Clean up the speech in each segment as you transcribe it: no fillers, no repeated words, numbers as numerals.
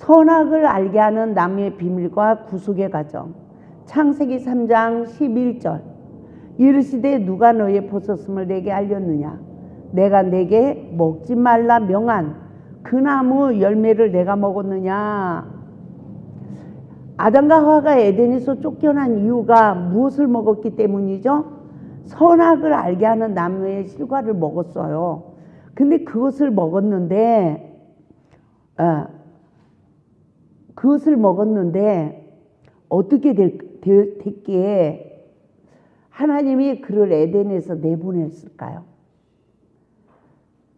선악을 알게 하는 나무의 비밀과 구속의 과정. 창세기 3장 11절. 이르시되 누가 너의 벗었음을 내게 알렸느냐? 내가 내게 먹지 말라 명한 그 나무 열매를 내가 먹었느냐? 아담과 하와가 에덴에서 쫓겨난 이유가 무엇을 먹었기 때문이죠? 선악을 알게 하는 나무의 실과를 먹었어요. 근데 그것을 먹었는데 어떻게 됐기에 하나님이 그를 에덴에서 내보냈을까요?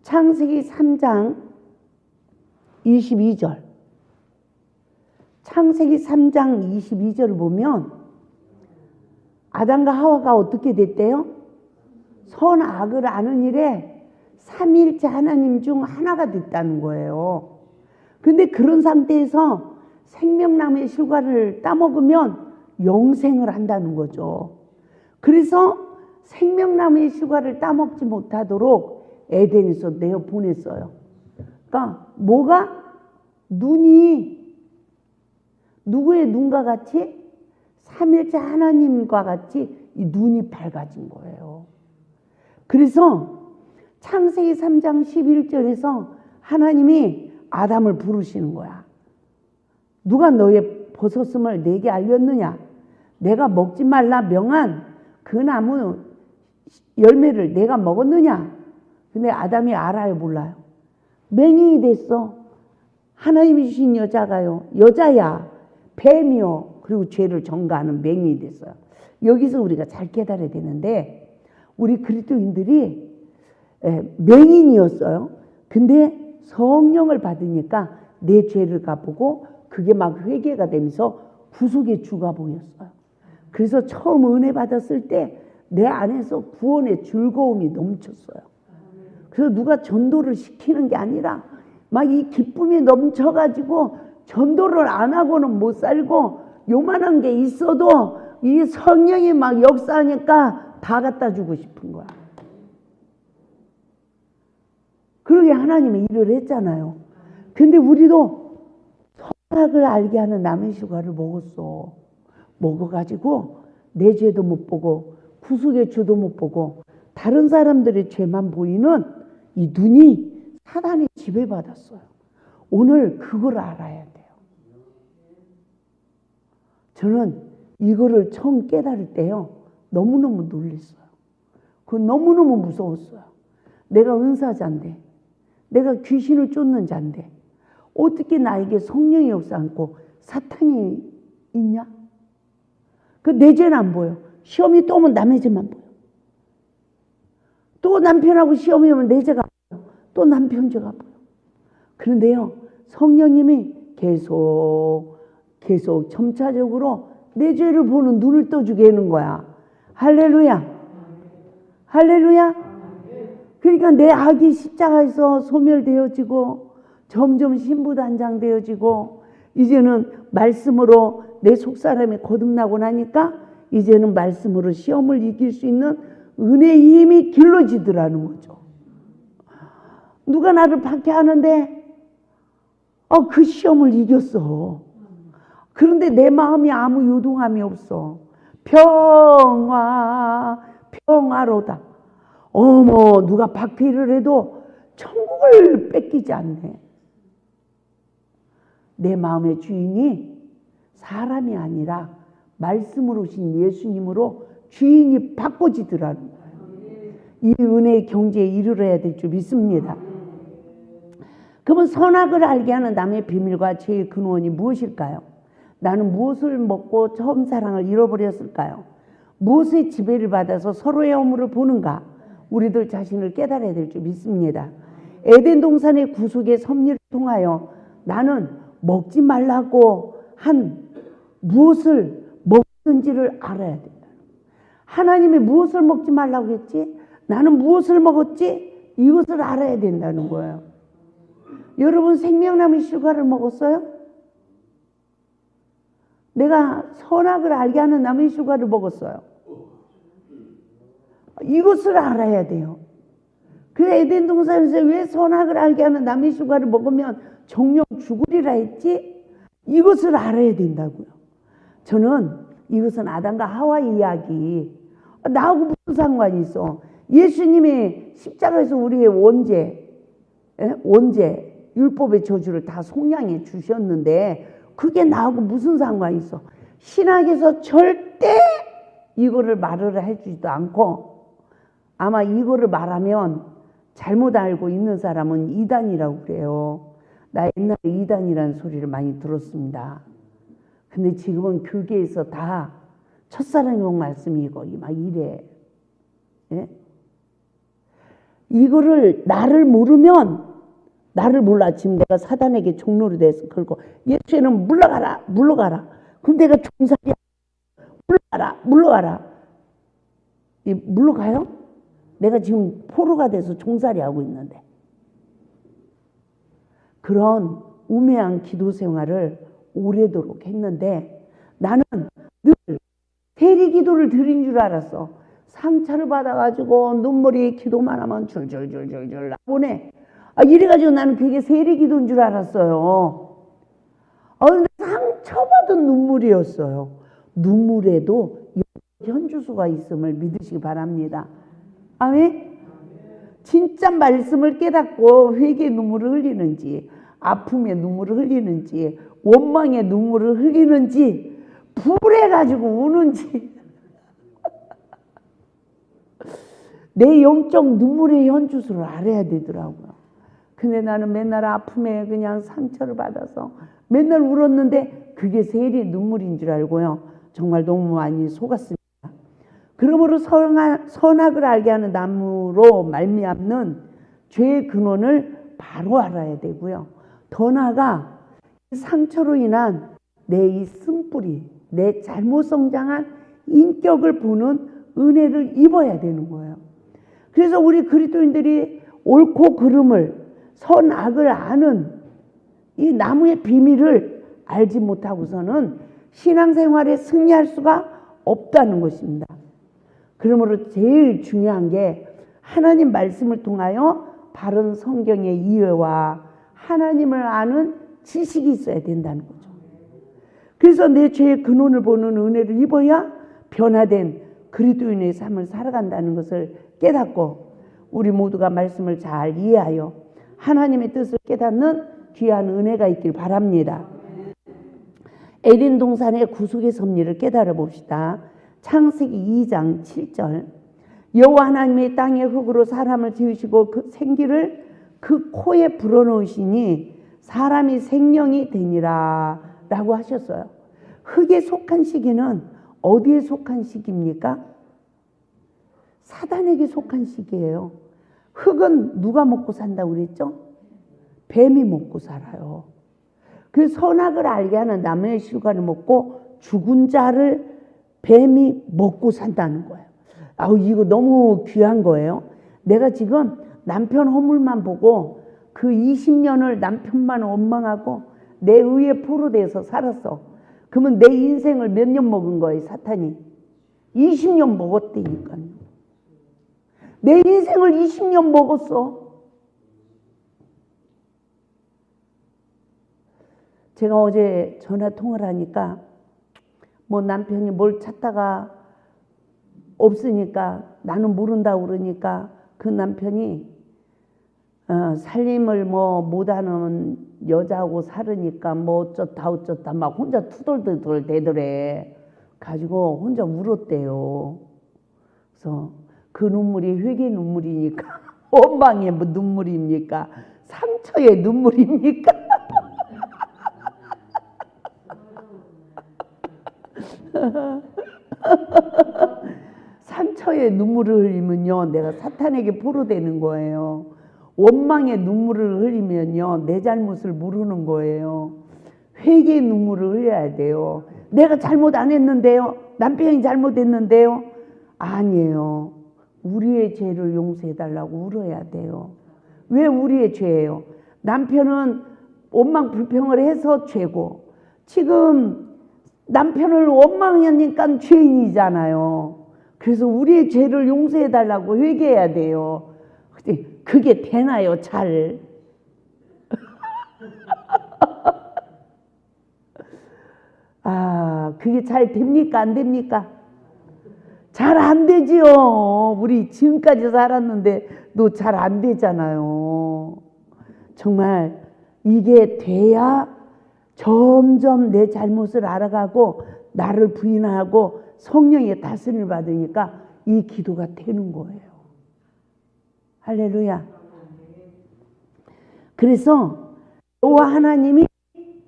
창세기 3장 22절. 창세기 3장 22절을 보면 아담과 하와가 어떻게 됐대요? 선악을 아는 일에 삼위일체 하나님 중 하나가 됐다는 거예요. 근데 그런 상태에서 생명나무의 실과를 따먹으면 영생을 한다는 거죠. 그래서 생명나무의 실과를 따먹지 못하도록 에덴에서 내어보냈어요. 그러니까 뭐가? 눈이 누구의 눈과 같이? 삼일체 하나님과 같이 이 눈이 밝아진 거예요. 그래서 창세기 3장 11절에서 하나님이 아담을 부르시는 거야. 누가 너의 벗었음을 내게 알렸느냐? 내가 먹지 말라 명한 그 나무 열매를 내가 먹었느냐? 근데 아담이 알아요, 몰라요? 맹인이 됐어. 하나님이 주신 여자야, 뱀이요. 그리고 죄를 전가하는 맹인이 됐어요. 여기서 우리가 잘 깨달아야 되는데, 우리 그리스도인들이 맹인이었어요. 근데 성령을 받으니까 내 죄를 갚고 그게 막 회개가 되면서 구속의 주가 보였어요. 그래서 처음 은혜 받았을 때 내 안에서 구원의 즐거움이 넘쳤어요. 그래서 누가 전도를 시키는 게 아니라 막 이 기쁨이 넘쳐가지고 전도를 안 하고는 못 살고 요만한 게 있어도 이 성령이 막 역사하니까 다 갖다 주고 싶은 거야. 그러게 하나님이 일을 했잖아요. 근데 우리도 선악을 알게 하는 남의 실과를 먹었어. 먹어가지고 내 죄도 못 보고 구속의 주도 못 보고 다른 사람들의 죄만 보이는 이 눈이 사단의 지배받았어요. 오늘 그걸 알아야 돼요. 저는 이거를 처음 깨달을 때요, 너무너무 놀랐어요. 그건 너무너무 무서웠어요. 내가 은사자인데, 내가 귀신을 쫓는 자인데 어떻게 나에게 성령의 역사 않고 사탄이 있냐? 그 내 죄는 안 보여. 시험이 또 오면 남의 죄만 보여. 또 남편하고 시험이 오면 내 죄가 보여. 또 남편 죄가 보여. 그런데요, 성령님이 계속 점차적으로 내 죄를 보는 눈을 떠주게 하는 거야. 할렐루야. 할렐루야. 그러니까 내 악이 십자가에서 소멸되어지고 점점 신부단장되어지고 이제는 말씀으로 내 속사람이 거듭나고 나니까 이제는 말씀으로 시험을 이길 수 있는 은혜의 힘이 길러지더라는 거죠. 누가 나를 박해하는데 그 시험을 이겼어. 그런데 내 마음이 아무 요동함이 없어. 평화로다. 어머, 누가 박해를 해도 천국을 뺏기지 않네. 내 마음의 주인이 사람이 아니라 말씀으로 오신 예수님으로 주인이 바꿔지더라는 거예요. 이 은혜의 경지에 이르러야 될 줄 믿습니다. 그러면 선악을 알게 하는 남의 비밀과 죄의 근원이 무엇일까요? 나는 무엇을 먹고 처음 사랑을 잃어버렸을까요? 무엇의 지배를 받아서 서로의 허물을 보는가? 우리들 자신을 깨달아야 될 줄 믿습니다. 에덴 동산의 구속의 섭리를 통하여 나는 먹지 말라고 한 무엇을 먹는지를 알아야 된다. 하나님이 무엇을 먹지 말라고 했지? 나는 무엇을 먹었지? 이것을 알아야 된다는 거예요. 여러분, 생명나무 실과를 먹었어요? 내가 선악을 알게 하는 나무의 실과를 먹었어요. 이것을 알아야 돼요. 그 에덴 동산에서 왜 선악을 알게 하는 나무의 실과를 먹으면 정령 죽으리라 했지? 이것을 알아야 된다고요. 저는 이것은 아담과 하와 이야기, 나하고 무슨 상관이 있어? 예수님이 십자가에서 우리의 원죄, 율법의 저주를 다 속량해 주셨는데 그게 나하고 무슨 상관이 있어? 신학에서 절대 이거를 말을 해주지도 않고, 아마 이거를 말하면 잘못 알고 있는 사람은 이단이라고 그래요. 나 옛날에 이단이라는 소리를 많이 들었습니다. 근데 지금은 교계에서 다 첫사랑용 말씀이고 막 이래. 예? 이거를 나를 모르면, 나를 몰라. 지금 내가 사단에게 종로로 돼서 걸고 예수에는 물러가라. 그럼 내가 종살이야. 물러가라. 물러가요? 내가 지금 포로가 돼서 종살이 하고 있는데. 그런 우매한 기도 생활을 오래도록 했는데 나는 늘 세리 기도를 드린 줄 알았어. 상처를 받아가지고 눈물이 기도만 하면 줄줄줄줄줄 나보내. 이래가지고 나는 그게 세리 기도인 줄 알았어요. 근데 상처받은 눈물이었어요. 눈물에도 현주소가 있음을 믿으시기 바랍니다. 아멘? 진짜 말씀을 깨닫고 회개의 눈물을 흘리는지, 아픔의 눈물을 흘리는지, 원망의 눈물을 흘리는지, 불해가지고 우는지 내 영적 눈물의 현주소를 알아야 되더라고요. 근데 나는 맨날 아픔에 그냥 상처를 받아서 맨날 울었는데 그게 세리의 눈물인 줄 알고요. 정말 너무 많이 속았습니다. 그러므로 선악을 알게 하는 나무로 말미암는 죄의 근원을 바로 알아야 되고요. 더 나아가 상처로 인한 내 이 쓴뿌리, 내 잘못 성장한 인격을 보는 은혜를 입어야 되는 거예요. 그래서 우리 그리스도인들이 옳고 그름을, 선악을 아는 이 나무의 비밀을 알지 못하고서는 신앙생활에 승리할 수가 없다는 것입니다. 그러므로 제일 중요한 게 하나님 말씀을 통하여 바른 성경의 이해와 하나님을 아는 지식이 있어야 된다는 거죠. 그래서 내 죄의 근원을 보는 은혜를 입어야 변화된 그리스도인의 삶을 살아간다는 것을 깨닫고 우리 모두가 말씀을 잘 이해하여 하나님의 뜻을 깨닫는 귀한 은혜가 있길 바랍니다. 에덴 동산의 구속의 섭리를 깨달아 봅시다. 창세기 2장 7절. 여호와 하나님의 땅의 흙으로 사람을 지으시고 그 생기를 그 코에 불어넣으시니 사람이 생명이 되니라 라고 하셨어요. 흙에 속한 시기는 어디에 속한 시기입니까? 사단에게 속한 시기예요. 흙은 누가 먹고 산다고 그랬죠? 뱀이 먹고 살아요. 그 선악을 알게 하는 나무의 실과를 먹고 죽은 자를 뱀이 먹고 산다는 거예요. 이거 너무 귀한 거예요. 내가 지금 남편 허물만 보고 그 20년을 남편만 원망하고 내 의에 포로돼서 살았어. 그러면 내 인생을 몇 년 먹은 거예요, 사탄이? 20년 먹었다니까요. 내 인생을 20년 먹었어. 제가 어제 전화 통화를 하니까 뭐 남편이 뭘 찾다가 없으니까 나는 모른다고 그러니까 그 남편이 살림을 뭐 못하는 여자하고 살으니까 뭐 어쩌다 막 혼자 투덜투덜 대더래. 가지고 혼자 울었대요. 그래서 그 눈물이 회개의 눈물이니까 원망의 눈물입니까? 상처의 눈물입니까? 상처의 눈물을 흘리면요 내가 사탄에게 포로되는 거예요. 원망의 눈물을 흘리면요 내 잘못을 모르는 거예요. 회개의 눈물을 흘려야 돼요. 내가 잘못 안 했는데요, 남편이 잘못했는데요, 아니에요. 우리의 죄를 용서해달라고 울어야 돼요. 왜 우리의 죄예요? 남편은 원망 불평을 해서 죄고 지금 남편을 원망하니까 죄인이잖아요. 그래서 우리의 죄를 용서해달라고 회개해야 돼요. 그게 되나요? 잘. 그게 잘 됩니까? 안 됩니까? 잘 안 되지요. 우리 지금까지 살았는데 너 잘 안 되잖아요. 정말 이게 돼야 점점 내 잘못을 알아가고 나를 부인하고 성령의 다스림을 받으니까 이 기도가 되는 거예요. 할렐루야. 그래서 여호와 하나님이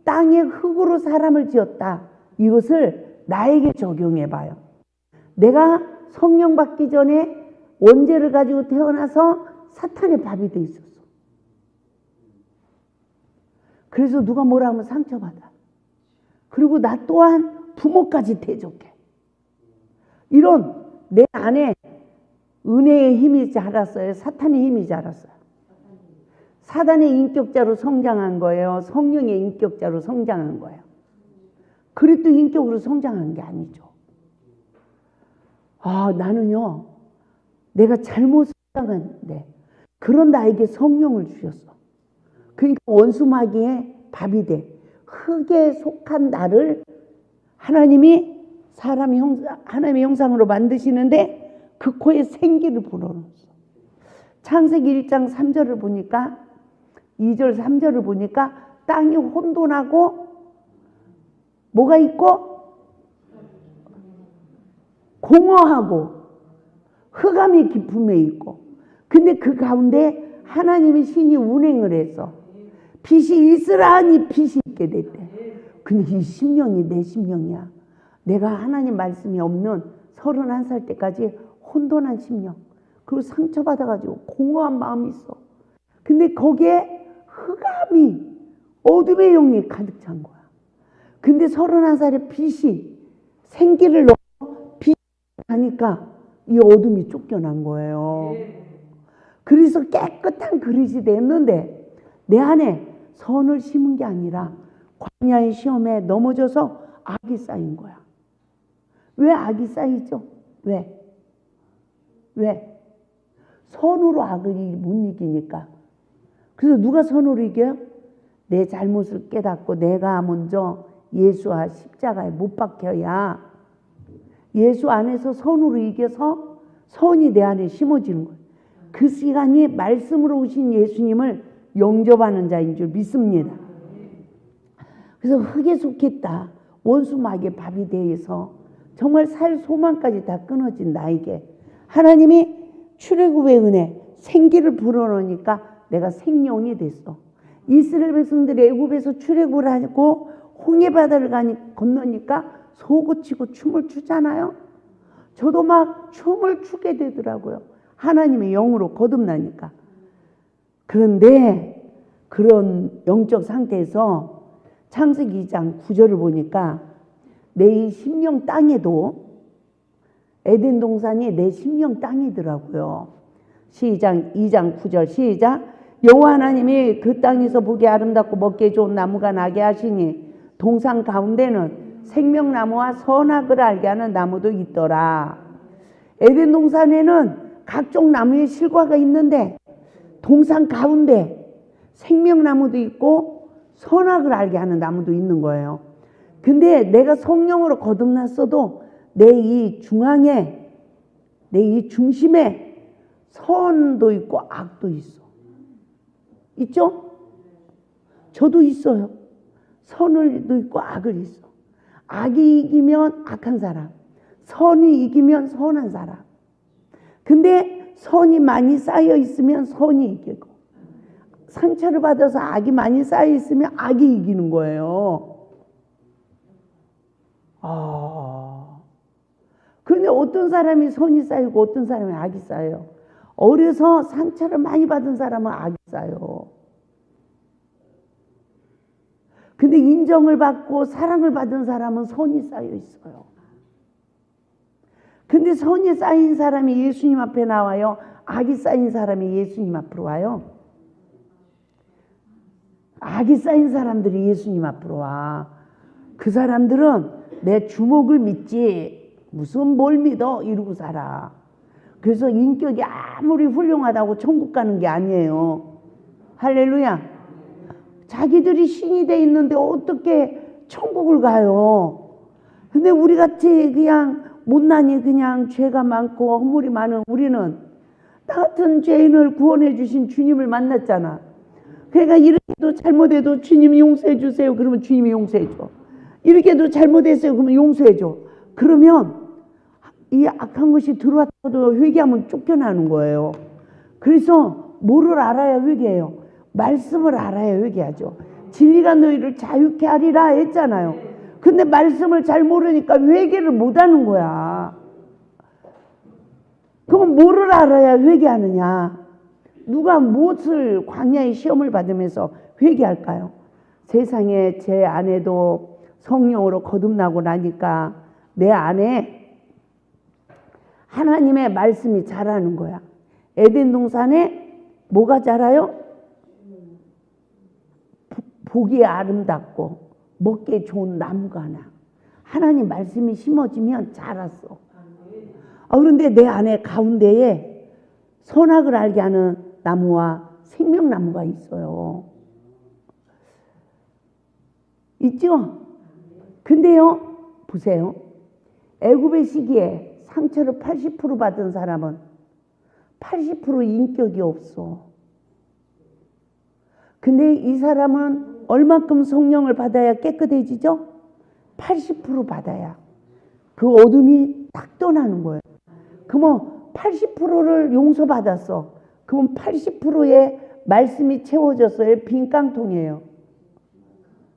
땅의 흙으로 사람을 지었다. 이것을 나에게 적용해 봐요. 내가 성령 받기 전에 원죄를 가지고 태어나서 사탄의 밥이 돼 있었어. 그래서 누가 뭐라 하면 상처받아. 그리고 나 또한 부모까지 대적해. 이런 내 안에 은혜의 힘이 자랐어요? 사탄의 힘이 자랐어요? 사단의 인격자로 성장한 거예요? 성령의 인격자로 성장한 거예요? 그리스도 인격으로 성장한 게 아니죠. 나는요, 내가 잘못 성장했는데 그런 나에게 성령을 주셨어. 그러니까 원수마귀의 밥이 돼. 흙에 속한 나를 하나님이 하나님의 형상으로 만드시는데 그 코에 생기를 불어넣었어. 창세기 1장 3절을 보니까 2절 3절을 보니까 땅이 혼돈하고 뭐가 있고 공허하고 흑암이 깊음에 있고, 근데 그 가운데 하나님의 신이 운행을 해서 빛이 있으라니 빛이 있게 됐대. 근데 이 심령이 내 심령이야. 내가 하나님 말씀이 없는 31살 때까지 혼돈한 심령, 그리고 상처받아가지고 공허한 마음이 있어. 근데 거기에 흑암이, 어둠의 영이 가득 찬 거야. 근데 31살에 빛이 생기를 넣어 빛이 나니까 이 어둠이 쫓겨난 거예요. 그래서 깨끗한 그릇이 됐는데 내 안에 선을 심은 게 아니라 광야의 시험에 넘어져서 악이 쌓인 거야. 왜 악이 쌓이죠? 왜? 선으로 악을 못 이기니까. 그래서 누가 선으로 이겨요? 내 잘못을 깨닫고 내가 먼저 예수와 십자가에 못 박혀야 예수 안에서 선으로 이겨서 선이 내 안에 심어지는 거예요. 그 시간이 말씀으로 오신 예수님을 영접하는 자인 줄 믿습니다. 그래서 흙에 속했다. 원수마귀의 밥이 되어서 정말 살 소망까지 다 끊어진 나에게 하나님이 출애굽의 은혜, 생기를 불어넣으니까 내가 생명이 됐어. 이스라엘 백성들이 애굽에서 출애굽을 하고 홍해바다를 건너니까 소고치고 춤을 추잖아요. 저도 막 춤을 추게 되더라고요. 하나님의 영으로 거듭나니까. 그런데 그런 영적 상태에서 창세기 2장 9절을 보니까 내 이 심령 땅에도, 에덴 동산이 내 심령 땅이더라고요. 시작 2장 9절 시작. 여호와 하나님이 그 땅에서 보기 아름답고 먹기에 좋은 나무가 나게 하시니 동산 가운데는 생명나무와 선악을 알게 하는 나무도 있더라. 에덴 동산에는 각종 나무의 실과가 있는데 동산 가운데 생명나무도 있고 선악을 알게 하는 나무도 있는 거예요. 근데 내가 성령으로 거듭났어도 내 이 중앙에, 내 이 중심에 선도 있고 악도 있어. 있죠? 저도 있어요. 선을도 있고 악을 있어. 악이 이기면 악한 사람, 선이 이기면 선한 사람. 근데 선이 많이 쌓여 있으면 선이 이기고, 상처를 받아서 악이 많이 쌓여 있으면 악이 이기는 거예요. 그런데 어떤 사람이 선이 쌓이고 어떤 사람이 악이 쌓여요. 어려서 상처를 많이 받은 사람은 악이 쌓여. 근데 인정을 받고 사랑을 받은 사람은 선이 쌓여 있어요. 근데 선이 쌓인 사람이 예수님 앞에 나와요? 악이 쌓인 사람이 예수님 앞으로 와요? 악이 쌓인 사람들이 예수님 앞으로 와. 그 사람들은 내 주먹을 믿지 무슨 뭘 믿어 이러고 살아. 그래서 인격이 아무리 훌륭하다고 천국 가는 게 아니에요. 할렐루야. 자기들이 신이 돼 있는데 어떻게 천국을 가요? 근데 우리같이 그냥 못나니 그냥 죄가 많고 허물이 많은 우리는 나 같은 죄인을 구원해 주신 주님을 만났잖아. 그러니까 이렇게도 잘못해도 주님이 용서해 주세요. 그러면 주님이 용서해 줘. 이렇게도 잘못했어요. 그러면 용서해 줘. 그러면 이 악한 것이 들어왔다도 회개하면 쫓겨나는 거예요. 그래서 뭐를 알아야 회개해요? 말씀을 알아야 회개하죠. 진리가 너희를 자유케 하리라 했잖아요. 근데 말씀을 잘 모르니까 회개를 못 하는 거야. 그럼 뭐를 알아야 회개하느냐? 누가 무엇을 광야의 시험을 받으면서 회개할까요? 세상에 제 아내도 성령으로 거듭나고 나니까 내 안에 하나님의 말씀이 자라는 거야. 에덴 동산에 뭐가 자라요? 보기에 아름답고 먹기에 좋은 나무가 나. 하나님 말씀이 심어지면 자랐어. 그런데 내 안에 가운데에 선악을 알게 하는 나무와 생명나무가 있어요. 있죠? 근데요, 보세요. 애굽의 시기에 상처를 80% 받은 사람은 80% 인격이 없어. 근데 이 사람은 얼만큼 성령을 받아야 깨끗해지죠? 80% 받아야. 그 어둠이 딱 떠나는 거예요. 그러면 80%를 용서받았어. 그럼 80%의 말씀이 채워졌어요. 빈 깡통이에요.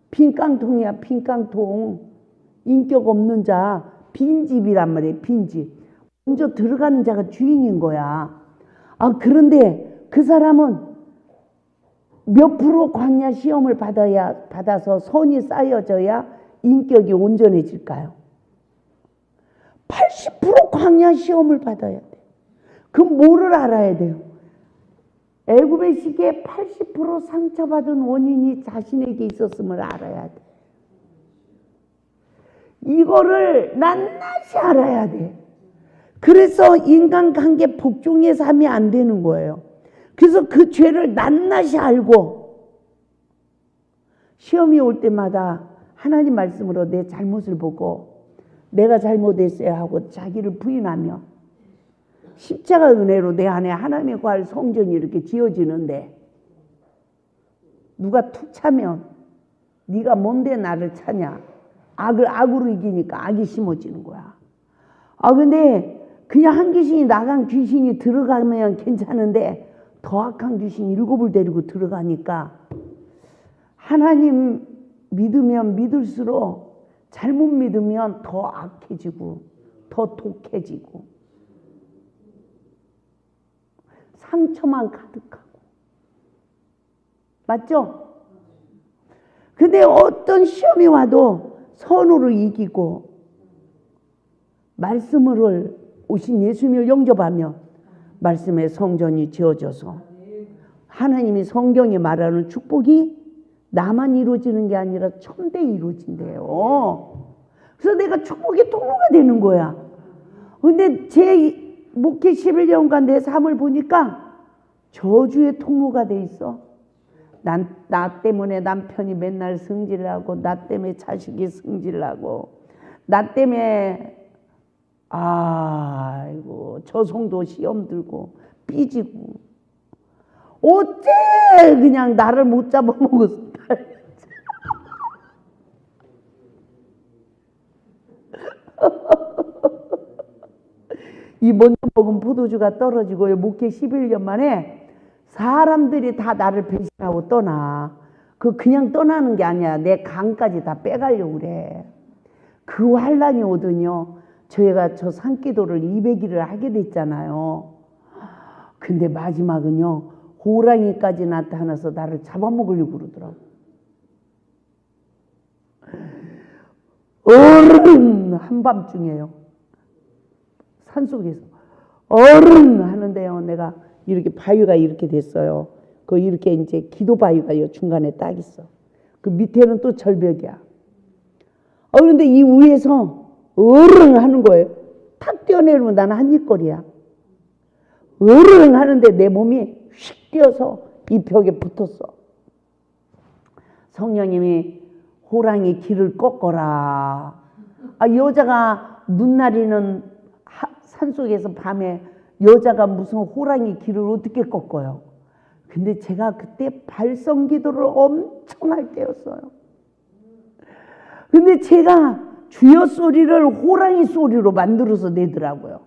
빈 깡통이야, 빈 깡통. 인격 없는 자, 빈집이란 말이에요. 빈집. 먼저 들어가는 자가 주인인 거야. 그런데 그 사람은 몇 프로 광야 시험을 받아서 선이 쌓여져야 인격이 온전해질까요? 80% 광야 시험을 받아야 돼. 그럼 뭐를 알아야 돼요? 애굽의 시기에 80% 상처받은 원인이 자신에게 있었음을 알아야 돼. 이거를 낱낱이 알아야 돼. 그래서 인간관계 복종의 삶이 안 되는 거예요. 그래서 그 죄를 낱낱이 알고 시험이 올 때마다 하나님 말씀으로 내 잘못을 보고 내가 잘못했어야 하고 자기를 부인하며 십자가 은혜로 내 안에 하나님의 거할 성전이 이렇게 지어지는데 누가 툭 차면 네가 뭔데 나를 차냐. 악으로 이기니까 악이 심어지는 거야. 근데 그냥 한 귀신이 나간 귀신이 들어가면 괜찮은데 더 악한 귀신 7을 데리고 들어가니까 하나님 믿으면 믿을수록 잘못 믿으면 더 악해지고 더 독해지고 상처만 가득하고. 맞죠? 근데 어떤 시험이 와도 선으로 이기고 말씀을 오신 예수님을 영접하며 말씀의 성전이 지어져서 하나님이 성경에 말하는 축복이 나만 이루어지는 게 아니라 천대 이루어진대요. 그래서 내가 축복의 통로가 되는 거야. 근데 제 목회 11년간 내 삶을 보니까 저주의 통로가 돼 있어. 나 때문에 남편이 맨날 승질나고 나 때문에 자식이 승질나고 나 때문에 아이고 저송도 시험 들고 삐지고 어째 그냥 나를 못 잡아먹었어. 이 먼저 먹은 포도주가 떨어지고 목회 11년 만에 사람들이 다 나를 배신하고 떠나. 그냥 떠나는 게 아니야. 내 강까지 다 빼가려고 그래. 그 환란이 오더니요. 저희가 저 산기도를 200일을 하게 됐잖아요. 근데 마지막은요. 호랑이까지 나타나서 나를 잡아먹으려고 그러더라고. 어른 한밤중에요. 산속에서 어른 하는데요. 내가 이렇게 바위가 이렇게 됐어요. 그 이렇게 이제 기도 바위가 요 중간에 딱 있어. 그 밑에는 또 절벽이야. 그런데 이 위에서 어른 하는 거예요. 탁 뛰어내리면 나는 한입거리야. 어른 하는데 내 몸이 휙 뛰어서 이 벽에 붙었어. 성령님이 호랑이 길을 꺾어라. 여자가 눈나리는 산속에서 밤에 여자가 무슨 호랑이 길을 어떻게 꺾어요? 근데 제가 그때 발성기도를 엄청 할 때였어요. 근데 제가 주여 소리를 호랑이 소리로 만들어서 내더라고요.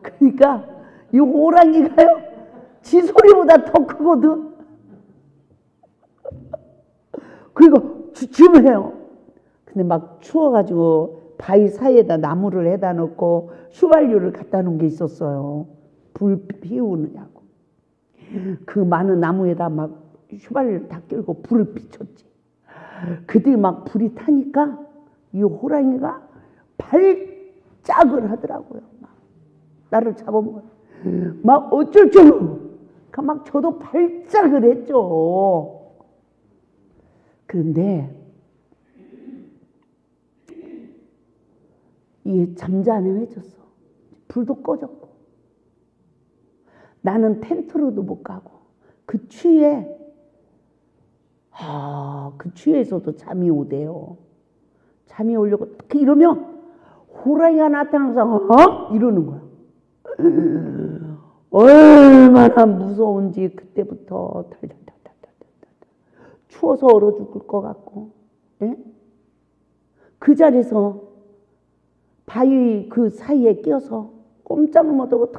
그러니까 이 호랑이가요, 지 소리보다 더 크거든. 그리고 주춤해요. 근데 막 추워가지고 바위 사이에다 나무를 해다 놓고 휘발유를 갖다 놓은 게 있었어요. 불 피우느냐고. 그 많은 나무에다 막 휘발유를 다 끌고 불을 비췄지. 그때 막 불이 타니까 이 호랑이가 발작을 하더라고요. 막 나를 잡아먹어요. 막 어쩔 줄 모르고 막 저도 발작을 했죠. 그런데 이게 잠잠해졌어. 불도 꺼졌고 나는 텐트로도 못 가고 그 추위에 그 추위에서도 잠이 오대요. 잠이 오려고 이러면 호랑이가 나타나서 이러는 거야. 얼마나 무서운지 그때부터 추워서 얼어 죽을 것 같고, 예? 그 자리에서 바위 그 사이에 끼어서 꼼짝을 못하고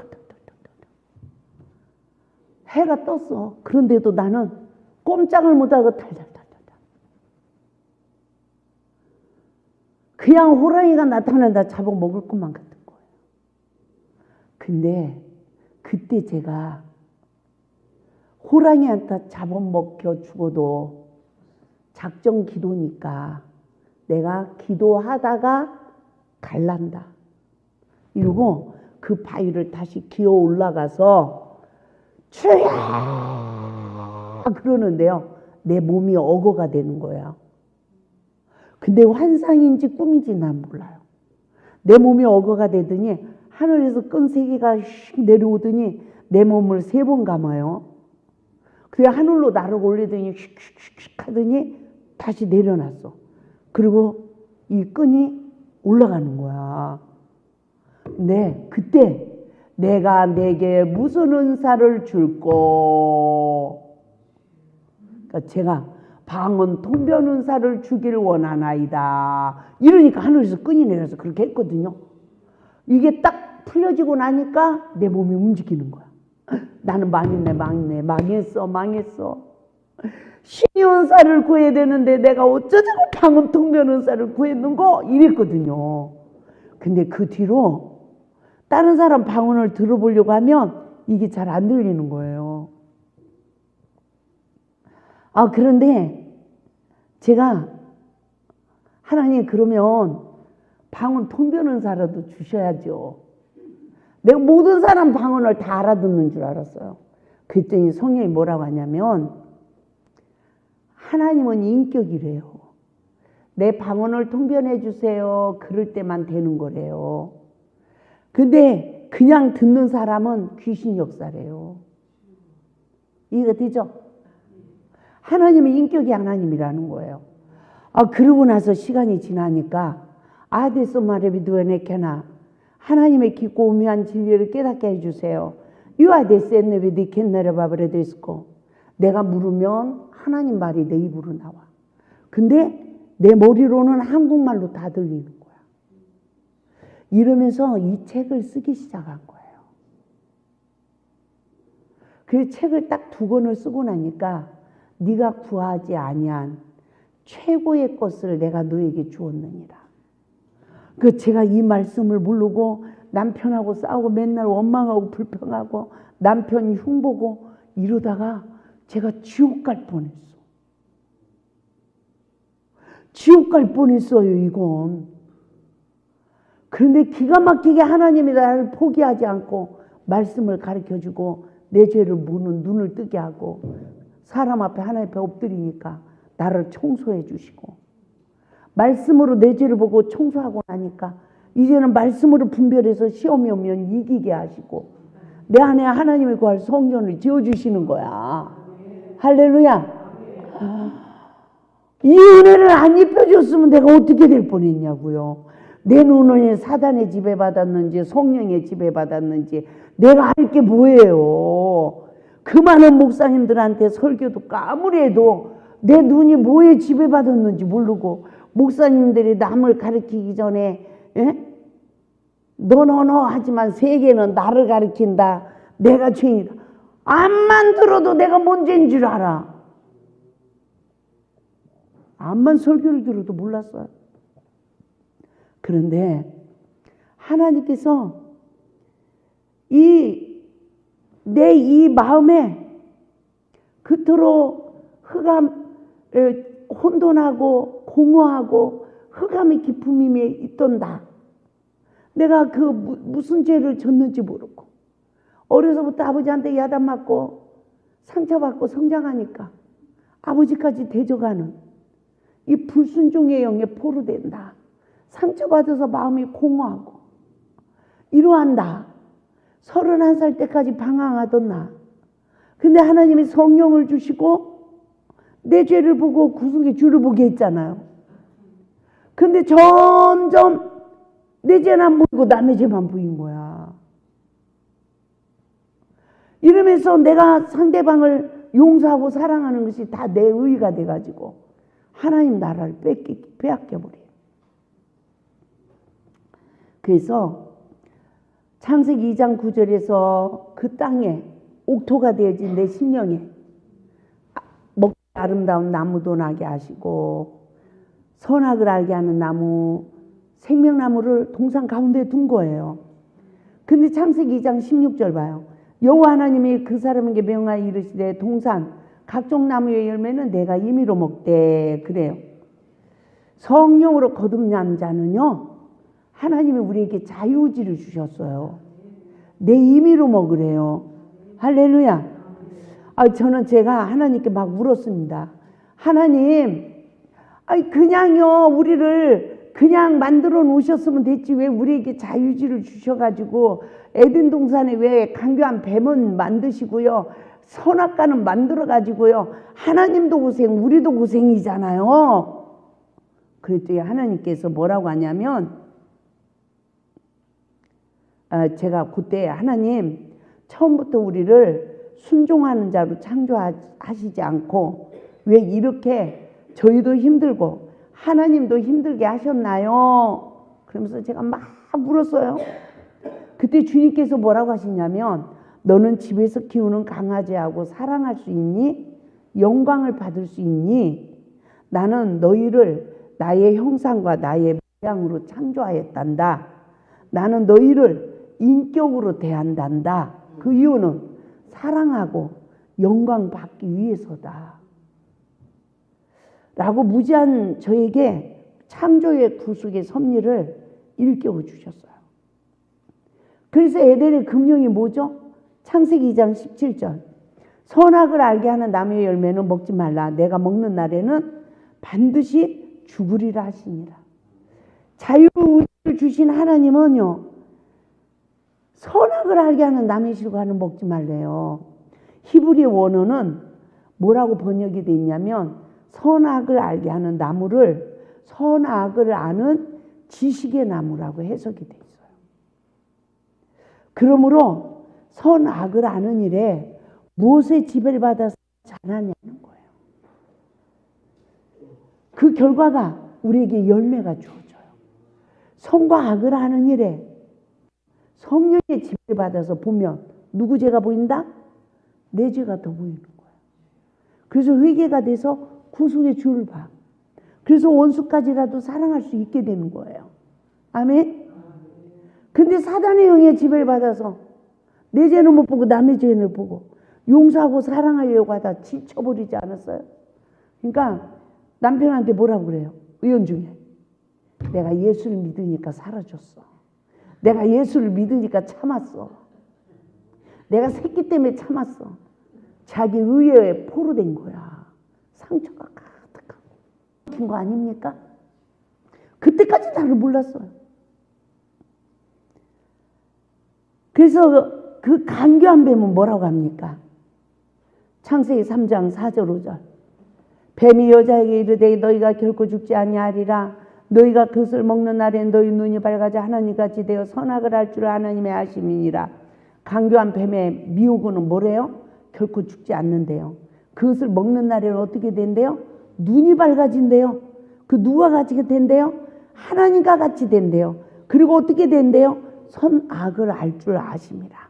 해가 떴어. 그런데도 나는 꼼짝을 못하고 그냥 호랑이가 나타난다 잡아먹을 것만 같은 거예요. 근데 그때 제가 호랑이한테 잡아먹혀 죽어도 작정 기도니까 내가 기도하다가 갈란다 이러고 그 바위를 다시 기어 올라가서 주여 그러는데요, 내 몸이 어거가 되는 거예요. 근데 환상인지 꿈인지 난 몰라요. 내 몸이 어거가 되더니 하늘에서 끈 세 개가 휙 내려오더니 내 몸을 3번 감아요. 그래 하늘로 나를 올리더니 휙휙휙 하더니 다시 내려놨어. 그리고 이 끈이 올라가는 거야. 근데 그때 내가 내게 무슨 은사를 줄꼬. 그러니까 제가 방언 통변 은사를 주길 원하나이다. 이러니까 하늘에서 끈이 내려서 그렇게 했거든요. 이게 딱 풀려지고 나니까 내 몸이 움직이는 거야. 나는 망했어. 신의 은사를 구해야 되는데 내가 어쩌자고 방언 통변 은사를 구했는고 이랬거든요. 근데 그 뒤로 다른 사람 방언을 들어보려고 하면 이게 잘 안 들리는 거예요. 그런데 제가 하나님 그러면 방언 통변 은사라도 주셔야죠. 내가 모든 사람 방언을 다 알아듣는 줄 알았어요. 그랬더니 성령이 뭐라고 하냐면 하나님은 인격이래요. 내 방언을 통변해 주세요. 그럴 때만 되는 거래요. 근데 그냥 듣는 사람은 귀신 역사래요. 이해가 되죠? 하나님은 인격이 하나님이라는 거예요. 그러고 나서 시간이 지나니까 아데스 마레비두에네케나 하나님의 깊고 오묘한 진리를 깨닫게 해주세요. 유아데스 엔네비디 캔네레바브레데스코 내가 물으면 하나님 말이 내 입으로 나와. 근데 내 머리로는 한국말로 다 들리는 거야. 이러면서 이 책을 쓰기 시작한 거예요. 그 책을 딱 2권을 쓰고 나니까 네가 구하지 아니한 최고의 것을 내가 너에게 주었느니라. 제가 이 말씀을 모르고 남편하고 싸우고 맨날 원망하고 불평하고 남편 흉보고 이러다가 제가 지옥 갈 뻔했어. 지옥 갈 뻔했어요, 이건. 그런데 기가 막히게 하나님이 나를 포기하지 않고 말씀을 가르쳐주고 내 죄를 묻는 눈을 뜨게 하고 사람 앞에 하나님 앞에 엎드리니까 나를 청소해 주시고 말씀으로 내 죄를 보고 청소하고 나니까 이제는 말씀으로 분별해서 시험이 오면 이기게 하시고 내 안에 하나님의 구할 성전을 지어주시는 거야. 할렐루야. 이 은혜를 안 입혀줬으면 내가 어떻게 될 뻔했냐고요. 내 눈은 사단의 지배받았는지 성령의 지배받았는지 내가 할 게 뭐예요. 그 많은 목사님들한테 설교도 아무리 해도 내 눈이 뭐에 지배받았는지 모르고 목사님들이 남을 가르치기 전에 너 하지만 세계는 나를 가르친다. 내가 죄인이다. 암만 들어도 내가 문제인 줄 알아. 암만 설교를 들어도 몰랐어요. 그런데 하나님께서 내 이 마음에 그토록 혼돈하고 공허하고 흑암의 깊음이 있던 내가 그 무슨 죄를 졌는지 모르고 어려서부터 아버지한테 야단 맞고 상처받고 성장하니까 아버지까지 대적하는 이 불순종의 영에 포로된다. 상처받아서 마음이 공허하고 이러한 31살 때까지 방황하던 근데 하나님이 성령을 주시고 내 죄를 보고 구속의 주를 보게 했잖아요. 근데 점점 내 죄는 안 보이고 남의 죄만 보인 거야. 이러면서 내가 상대방을 용서하고 사랑하는 것이 다 내 의의가 돼가지고 하나님 나라를 빼앗겨버려요. 그래서 창세기 2장 9절에서 그 땅에 옥토가 되어진 내 심령에 먹기 아름다운 나무도 나게 하시고 선악을 알게 하는 나무 생명나무를 동산 가운데 둔 거예요. 근데 창세기 2장 16절 봐요. 여호와 하나님이 그 사람에게 명하여 이르시되 동산 각종 나무의 열매는 내가 임의로 먹되 그래요. 성령으로 거듭난 자는요 하나님이 우리에게 자유의지를 주셨어요. 내 임의로 먹으래요. 할렐루야. 저는 제가 하나님께 막 울었습니다. 하나님, 그냥요 우리를 그냥 만들어 놓으셨으면 됐지 왜 우리에게 자유의지를 주셔가지고 에덴 동산에 왜 강교한 뱀은 만드시고요 선악과는 만들어가지고요 하나님도 고생 우리도 고생이잖아요. 그랬더니 하나님께서 뭐라고 하냐면 제가 그때 하나님 처음부터 우리를 순종하는 자로 창조하시지 않고 왜 이렇게 저희도 힘들고 하나님도 힘들게 하셨나요? 그러면서 제가 막 울었어요. 그때 주님께서 뭐라고 하시냐면 너는 집에서 키우는 강아지하고 사랑할 수 있니? 영광을 받을 수 있니? 나는 너희를 나의 형상과 나의 모양으로 창조하였단다. 나는 너희를 인격으로 대한단다. 그 이유는 사랑하고 영광 받기 위해서다. 라고 무지한 저에게 창조의 구속의 섭리를 일깨워 주셨어요. 그래서 에덴의 금령이 뭐죠? 창세기 2장 17절 선악을 알게 하는 나무의 열매는 먹지 말라. 내가 먹는 날에는 반드시 죽으리라 하시니라. 자유의지를 주신 하나님은요 선악을 알게 하는 남의 실과는 먹지 말래요. 히브리 원어는 뭐라고 번역이 되어 있냐면 선악을 알게 하는 나무를 선악을 아는 지식의 나무라고 해석이 되어 있어요. 그러므로 선악을 아는 일에 무엇에 지배를 받아서 자라냐는 거예요. 그 결과가 우리에게 열매가 주어져요. 선과 악을 아는 일에 성령의 지배를 받아서 보면 누구 죄가 보인다? 내 죄가 더 보이는 거예요. 그래서 회개가 돼서 구속의 주를 봐. 그래서 원수까지라도 사랑할 수 있게 되는 거예요. 아멘? 근데 사단의 영의 지배를 받아서 내 죄는 못 보고 남의 죄는 보고 용서하고 사랑하려고 하다 지쳐버리지 않았어요? 그러니까 남편한테 뭐라고 그래요? 의원 중에 내가 예수를 믿으니까 사라졌어. 내가 예수를 믿으니까 참았어. 내가 새끼 때문에 참았어. 자기 의에 포로된 거야. 상처가 가득하고 긴 거 아닙니까? 그때까지 나를 몰랐어요. 그래서 그 간교한 뱀은 뭐라고 합니까? 창세기 3장 4절 5절. 뱀이 여자에게 이르되 너희가 결코 죽지 아니하리라. 너희가 그것을 먹는 날에 너희 눈이 밝아져 하나님같이 되어 선악을 할 줄 하나님의 아심이니라. 간교한 뱀의 미혹은 뭐래요? 결코 죽지 않는데요. 그것을 먹는 날에는 어떻게 된대요? 눈이 밝아진대요. 그 누가 같이 된대요? 하나님과 같이 된대요. 그리고 어떻게 된대요? 선악을 알 줄 아심이라.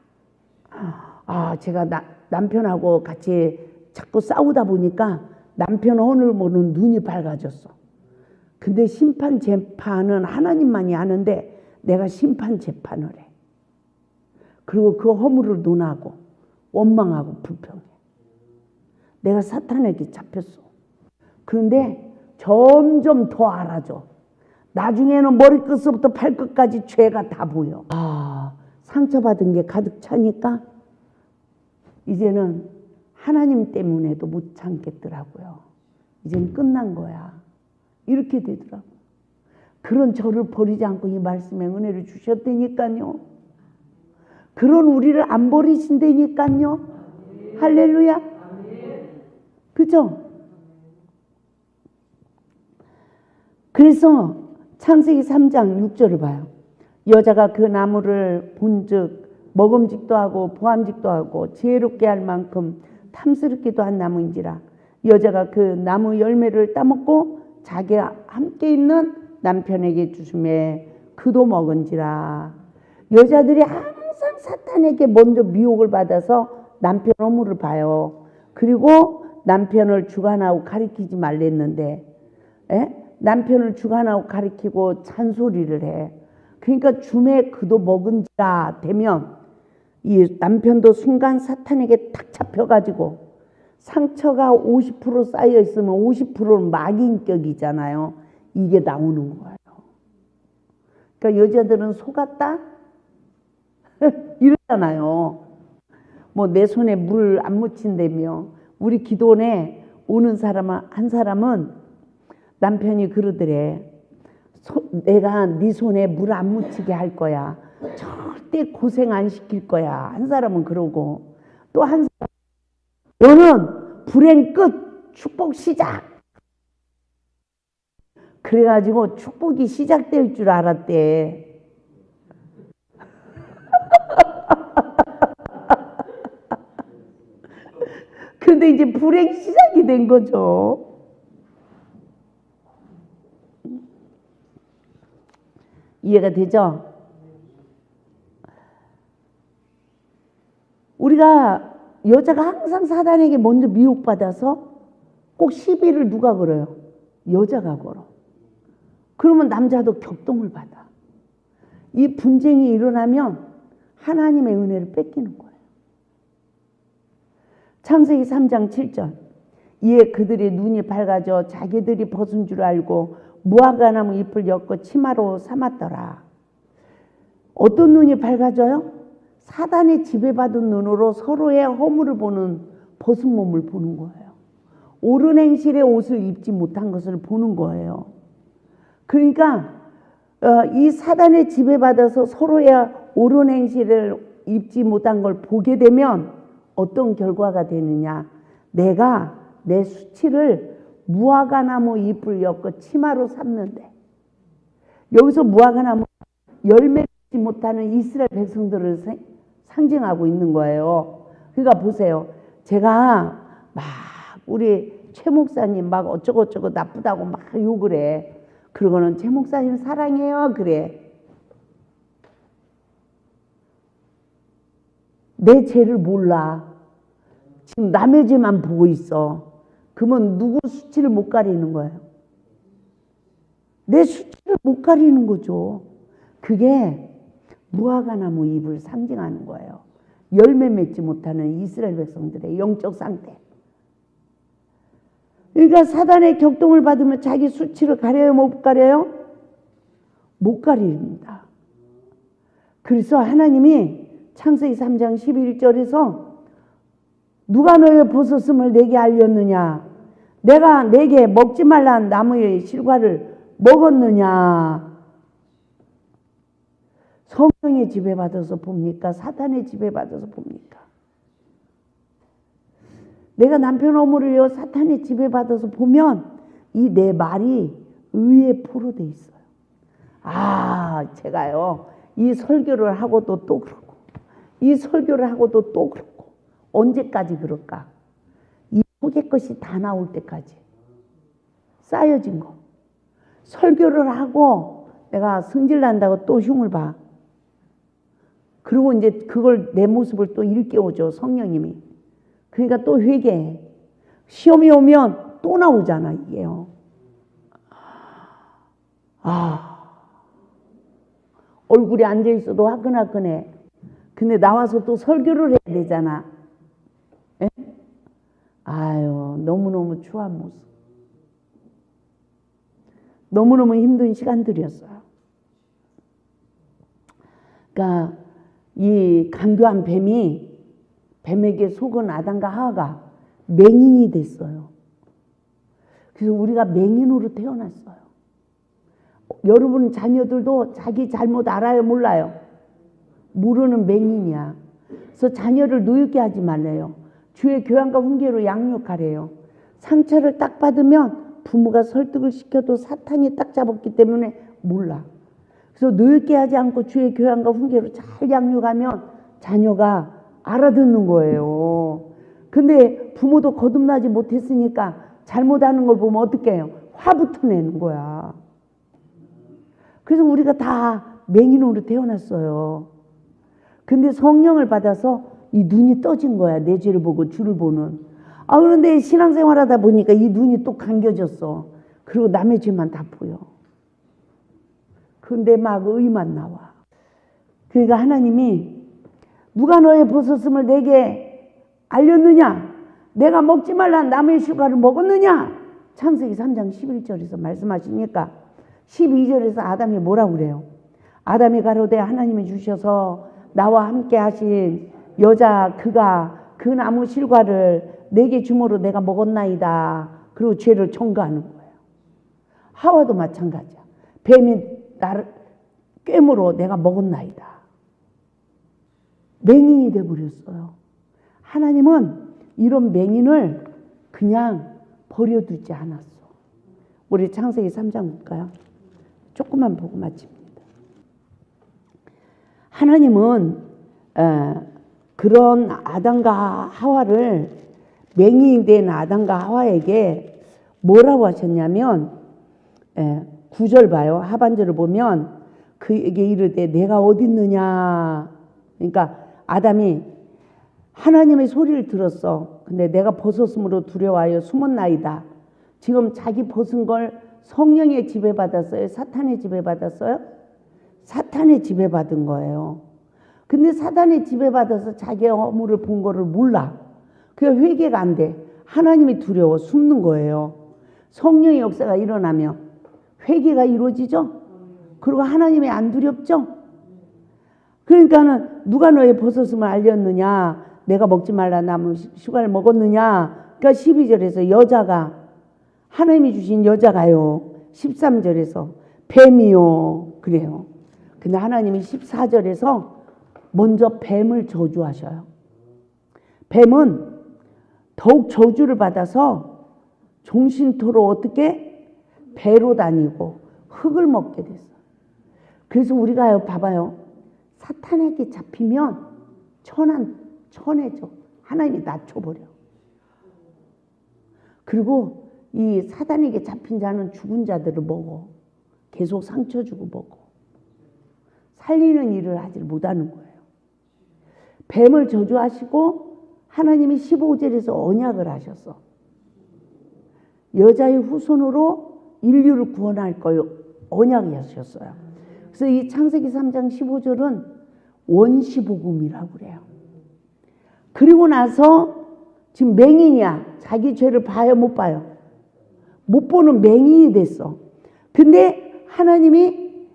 제가 남편하고 같이 자꾸 싸우다 보니까 남편 오늘 보는 눈이 밝아졌어. 근데 심판 재판은 하나님만이 하는데 내가 심판 재판을 해. 그리고 그 허물을 논하고 원망하고 불평해. 내가 사탄에게 잡혔어. 그런데 점점 더 알아줘. 나중에는 머리끝부터 발끝까지 죄가 다 보여. 상처받은 게 가득 차니까 이제는 하나님 때문에도 못 참겠더라고요. 이제는 끝난 거야. 이렇게 되더라고요. 그런 저를 버리지 않고 이 말씀에 은혜를 주셨다니까요. 그런 우리를 안 버리신다니까요. 할렐루야. 그죠? 그래서 창세기 3장 6절을 봐요. 여자가 그 나무를 본즉 먹음직도 하고 보암직도 하고 지혜롭게 할 만큼 탐스럽기도 한 나무인지라. 여자가 그 나무 열매를 따먹고 자기와 함께 있는 남편에게 주심에 그도 먹은지라. 여자들이 항상 사탄에게 먼저 미혹을 받아서 남편 허물을 봐요. 그리고 남편을 주관하고 가리키지 말랬는데 남편을 주관하고 가리키고 잔소리를 해. 그러니까 줌에 그도 먹은지라 되면 이 남편도 순간 사탄에게 탁 잡혀가지고 상처가 50% 쌓여 있으면 50%는 막인격이잖아요. 이게 나오는 거예요. 그러니까 여자들은 속았다? 이러잖아요. 뭐 내 손에 물 안 묻힌다며. 우리 기도원에 오는 한 사람은 남편이 그러더래. 내가 네 손에 물 안 묻히게 할 거야. 절대 고생 안 시킬 거야. 한 사람은 그러고 또 한 사람은 너는 불행 끝, 축복 시작. 그래가지고 축복이 시작될 줄 알았대. 근데 이제 불행 시작이 된 거죠. 이해가 되죠? 우리가 여자가 항상 사단에게 먼저 미혹받아서 꼭 시비를 누가 걸어요? 여자가 걸어. 그러면 남자도 격동을 받아. 이 분쟁이 일어나면 하나님의 은혜를 뺏기는 거예요. 창세기 3장 7절. 이에 그들의 눈이 밝아져 자기들이 벗은 줄 알고 무화과나무 잎을 엮어 치마로 삼았더라. 어떤 눈이 밝아져요? 사단의 지배받은 눈으로 서로의 허물을 보는, 벗은 몸을 보는 거예요. 옳은 행실의 옷을 입지 못한 것을 보는 거예요. 그러니까 이 사단의 지배받아서 서로의 옳은 행실을 입지 못한 걸 보게 되면 어떤 결과가 되느냐. 내가 내 수치를 무화과나무 잎을 엮어 치마로 삼는데, 여기서 무화과나무 열매 맺지 못하는 이스라엘 백성들을 상징하고 있는 거예요. 그러니까 보세요. 제가 막 우리 최 목사님 막 어쩌고저쩌고 나쁘다고 막 욕을 해. 그러고는 최 목사님 사랑해요 그래. 내 죄를 몰라. 지금 남의 죄만 보고 있어. 그러면 누구 수치를 못 가리는 거예요? 내 수치를 못 가리는 거죠. 그게 무화과나무 잎을 상징하는 거예요. 열매 맺지 못하는 이스라엘 백성들의 영적 상태. 그러니까 사단의 격동을 받으면 자기 수치를 가려요? 못 가려요? 못 가립니다. 그래서 하나님이 창세기 3장 11절에서 누가 너의 버섯음을 내게 알렸느냐? 내가 내게 먹지 말란 나무의 실과를 먹었느냐? 성령의 지배받아서 봅니까? 사탄의 지배받아서 봅니까? 내가 남편 어머니를 사탄의 지배받아서 보면 이 내 말이 의에 포로돼 있어요. 아, 제가요 이 설교를 하고도 또 그렇고 이 설교를 하고도 또 그렇고 언제까지 그럴까? 이 속의 것이 다 나올 때까지 쌓여진 거. 설교를 하고 내가 승질 난다고 또 흉을 봐. 그리고 이제 그걸 내 모습을 또 일깨워줘 성령님이. 그러니까 또 회개해. 시험이 오면 또 나오잖아 이게요. 얼굴이 앉아있어도 화끈화끈해. 근데 나와서 또 설교를 해야 되잖아. 에? 아유, 너무너무 추한 모습. 너무너무 힘든 시간들이었어요. 그러니까 이 간교한 뱀에게 속은 아담과 하와가 맹인이 됐어요. 그래서 우리가 맹인으로 태어났어요. 여러분 자녀들도 자기 잘못 알아요, 몰라요? 모르는 맹인이야. 그래서 자녀를 노엽게 하지 말래요. 주의 교양과 훈계로 양육하래요. 상처를 딱 받으면 부모가 설득을 시켜도 사탄이 딱 잡았기 때문에 몰라. 그래서 노엽게 하지 않고 주의 교양과 훈계로 잘 양육하면 자녀가 알아듣는 거예요. 근데 부모도 거듭나지 못했으니까 잘못하는 걸 보면 어떻게 해요? 화부터 내는 거야. 그래서 우리가 다 맹인으로 태어났어요. 근데 성령을 받아서 이 눈이 떠진 거야. 내 죄를 보고 주를 보는. 그런데 신앙생활 하다 보니까 이 눈이 또 감겨졌어. 그리고 남의 죄만 다 보여. 그런데 막 의만 나와. 그러니까 하나님이 누가 너의 벗었음을 내게 알렸느냐? 내가 먹지 말란 나무의 실과를 먹었느냐? 창세기 3장 11절에서 말씀하시니까 12절에서 아담이 뭐라고 그래요? 아담이 가로되 하나님이 주셔서 나와 함께 하신 여자 그가 그 나무 실과를 내게 주므로 내가 먹었나이다. 그리고 죄를 청구하는 거예요. 하와도 마찬가지야. 뱀이 나를 꿰물어 내가 먹었나이다. 맹인이 돼버렸어요. 하나님은 이런 맹인을 그냥 버려두지 않았어. 우리 창세기 3장 볼까요? 조금만 보고 마칩니다. 하나님은 그런 아담과 하와를 맹인이 된 아담과 하와에게 뭐라고 하셨냐면 9절 봐요. 하반절을 보면 그에게 이르되 내가 어디 있느냐. 그러니까 아담이 하나님의 소리를 들었어. 근데 내가 벗었으므로 두려워하여 숨었나이다. 지금 자기 벗은 걸 성령의 지배받았어요? 사탄의 지배받았어요? 사탄의 지배받은 거예요. 근데 사탄의 지배받아서 자기의 허물을 본 거를 몰라. 그게 회개가 안 돼. 하나님이 두려워 숨는 거예요. 성령의 역사가 일어나면 회개가 이루어지죠? 그리고 하나님이 안 두렵죠? 그러니까는 누가 너의 벗었음을 알렸느냐? 내가 먹지 말라 나무 실과를 먹었느냐? 그러니까 12절에서 여자가 하나님이 주신 여자가요. 13절에서 뱀이요. 그래요. 근데 하나님이 14절에서 먼저 뱀을 저주하셔요. 뱀은 더욱 저주를 받아서 종신토로 어떻게 배로 다니고 흙을 먹게 됐어요. 그래서 우리가요, 봐봐요. 사탄에게 잡히면 천해져. 하나님이 낮춰버려. 그리고 이 사탄에게 잡힌 자는 죽은 자들을 먹어. 계속 상처 주고 먹어. 살리는 일을 하지 못하는 거예요. 뱀을 저주하시고 하나님이 15절에서 언약을 하셨어. 여자의 후손으로 인류를 구원할 걸 언약이 하셨어요. 그래서 이 창세기 3장 15절은 원시복음이라고 그래요. 그리고 나서 지금 맹인이야. 자기 죄를 봐요, 못 봐요? 못 보는 맹인이 됐어. 근데 하나님이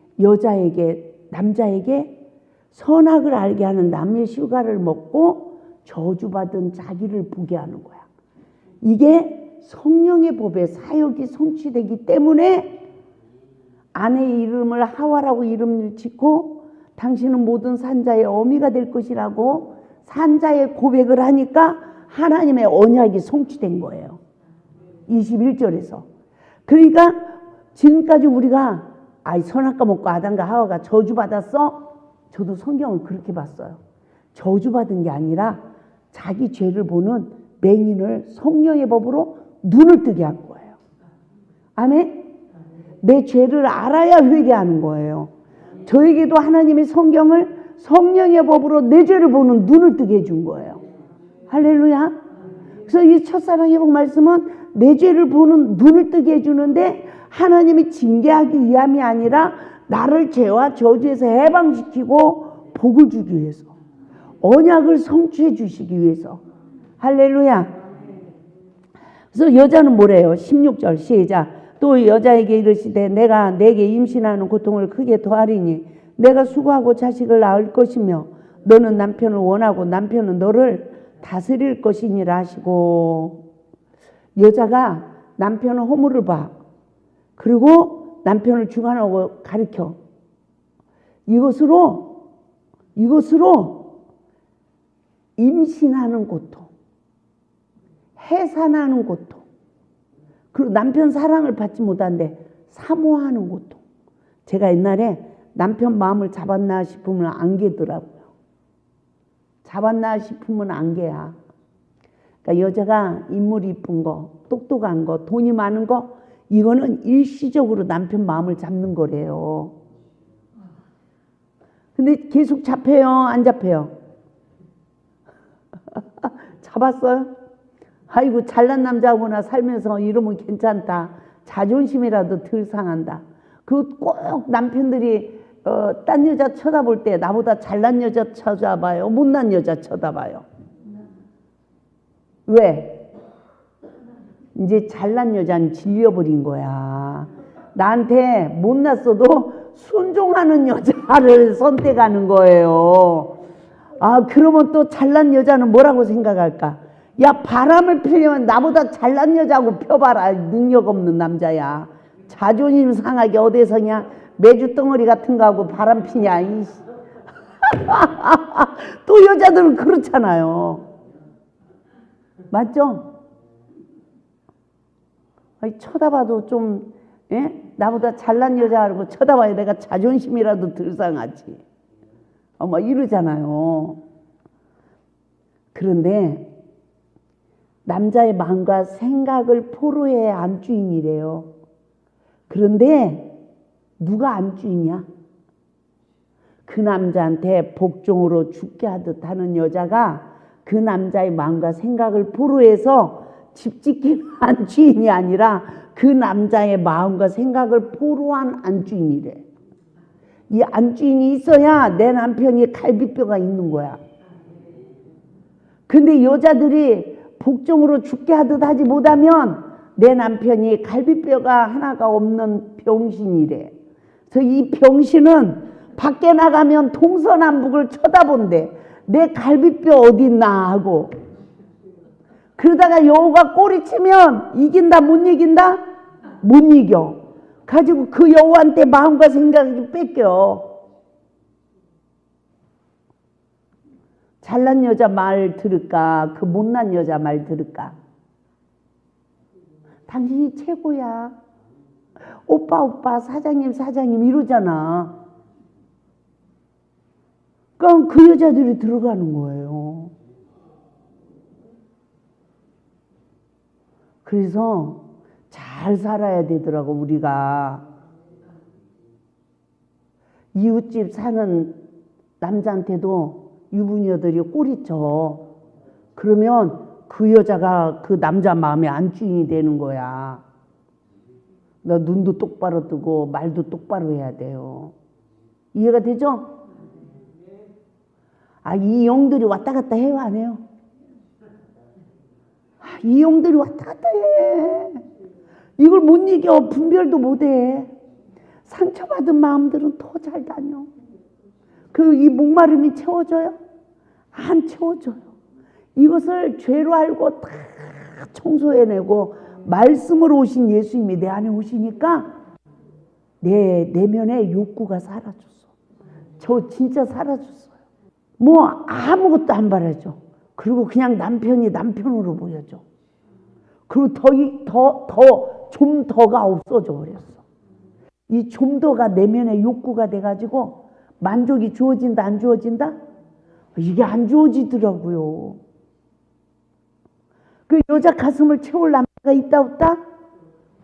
남자에게 선악을 알게 하는 남의 실과를 먹고 저주받은 자기를 보게 하는 거야. 이게 성령의 법의 사역이 성취되기 때문에 아내의 이름을 하와라고 이름을 짓고 당신은 모든 산자의 어미가 될 것이라고 산자의 고백을 하니까 하나님의 언약이 성취된 거예요. 21절에서. 그러니까 지금까지 우리가 선악과 먹고 아담과 하와가 저주받았어? 저도 성경을 그렇게 봤어요. 저주받은 게 아니라 자기 죄를 보는 맹인을 성령의 법으로 눈을 뜨게 한 거예요. 아멘? 내 죄를 알아야 회개하는 거예요. 저에게도 하나님의 성경을 성령의 법으로 내 죄를 보는 눈을 뜨게 해준 거예요. 할렐루야. 그래서 이 첫사랑 회복 말씀은 내 죄를 보는 눈을 뜨게 해주는데 하나님이 징계하기 위함이 아니라 나를 죄와 저주에서 해방시키고 복을 주기 위해서, 언약을 성취해 주시기 위해서. 할렐루야. 그래서 여자는 뭐래요? 16절 시작. 또 여자에게 이르시되 내가 내게 임신하는 고통을 크게 더하리니 내가 수고하고 자식을 낳을 것이며 너는 남편을 원하고 남편은 너를 다스릴 것이니라 하시고, 여자가 남편의 허물을 봐. 그리고 남편을 주관하고 가르쳐. 이것으로 임신하는 고통, 해산하는 고통, 그리고 남편 사랑을 받지 못한데 사모하는 고통. 제가 옛날에 남편 마음을 잡았나 싶으면 안개더라고요. 잡았나 싶으면 안개야. 그러니까 여자가 인물이 이쁜 거, 똑똑한 거, 돈이 많은 거, 이거는 일시적으로 남편 마음을 잡는 거래요. 근데 계속 잡혀요? 안 잡혀요? 잡았어요? 아이고 잘난 남자하고나 살면서 이러면 괜찮다. 자존심이라도 덜 상한다. 그 꼭 남편들이 딴 여자 쳐다볼 때 나보다 잘난 여자 쳐다봐요? 못난 여자 쳐다봐요? 왜? 이제 잘난 여자는 질려버린 거야. 나한테 못났어도 순종하는 여자를 선택하는 거예요. 그러면 또 잘난 여자는 뭐라고 생각할까? 야, 바람을 피려면 나보다 잘난 여자하고 펴봐라. 능력 없는 남자야. 자존심 상하게 어디서냐? 매주 덩어리 같은 거 하고 바람 피냐? 또 여자들은 그렇잖아요. 맞죠? 쳐다봐도 좀, 나보다 잘난 여자라고 쳐다봐야 내가 자존심이라도 덜 상하지. 이러잖아요. 그런데 남자의 마음과 생각을 포로해야 안주인이래요. 그런데 누가 안주인이야? 그 남자한테 복종으로 죽게 하듯 하는 여자가 그 남자의 마음과 생각을 포로해서 집 짓기는 안주인이 아니라 그 남자의 마음과 생각을 포로한 안주인이래. 이 안주인이 있어야 내 남편이 갈비뼈가 있는 거야. 근데 여자들이 복종으로 죽게 하듯 하지 못하면 내 남편이 갈비뼈가 하나가 없는 병신이래. 그래서 이 병신은 밖에 나가면 동서남북을 쳐다본대. 내 갈비뼈 어디 있나 하고. 그러다가 여우가 꼬리치면 이긴다 못 이긴다? 못 이겨. 가지고 그 여우한테 마음과 생각이 뺏겨. 잘난 여자 말 들을까? 그 못난 여자 말 들을까? 당신이 최고야. 오빠 사장님 이러잖아. 그럼 그 여자들이 들어가는 거예요. 그래서 잘 살아야 되더라고. 우리가 이웃집 사는 남자한테도 유부녀들이 꼬리쳐. 그러면 그 여자가 그 남자 마음에 안주인이 되는 거야. 너 눈도 똑바로 뜨고 말도 똑바로 해야 돼요. 이해가 되죠? 이 영들이 왔다 갔다 해요, 안 해요? 이 영들이 왔다 갔다 해. 이걸 못 이겨. 분별도 못 해. 상처받은 마음들은 더 잘 다녀. 이 목마름이 채워져요? 안 채워져요. 이것을 죄로 알고 다 청소해내고 말씀으로 오신 예수님이 내 안에 오시니까 내 내면의 욕구가 사라졌어. 저 진짜 사라졌어요. 뭐 아무것도 안 바라죠. 그리고 그냥 남편이 남편으로 보여줘. 그리고 좀 더가 없어져 버렸어. 이 좀 더가 내면의 욕구가 돼가지고 만족이 주어진다 안 주어진다? 이게 안 주어지더라고요. 그 여자 가슴을 채울 남자가 있다 없다?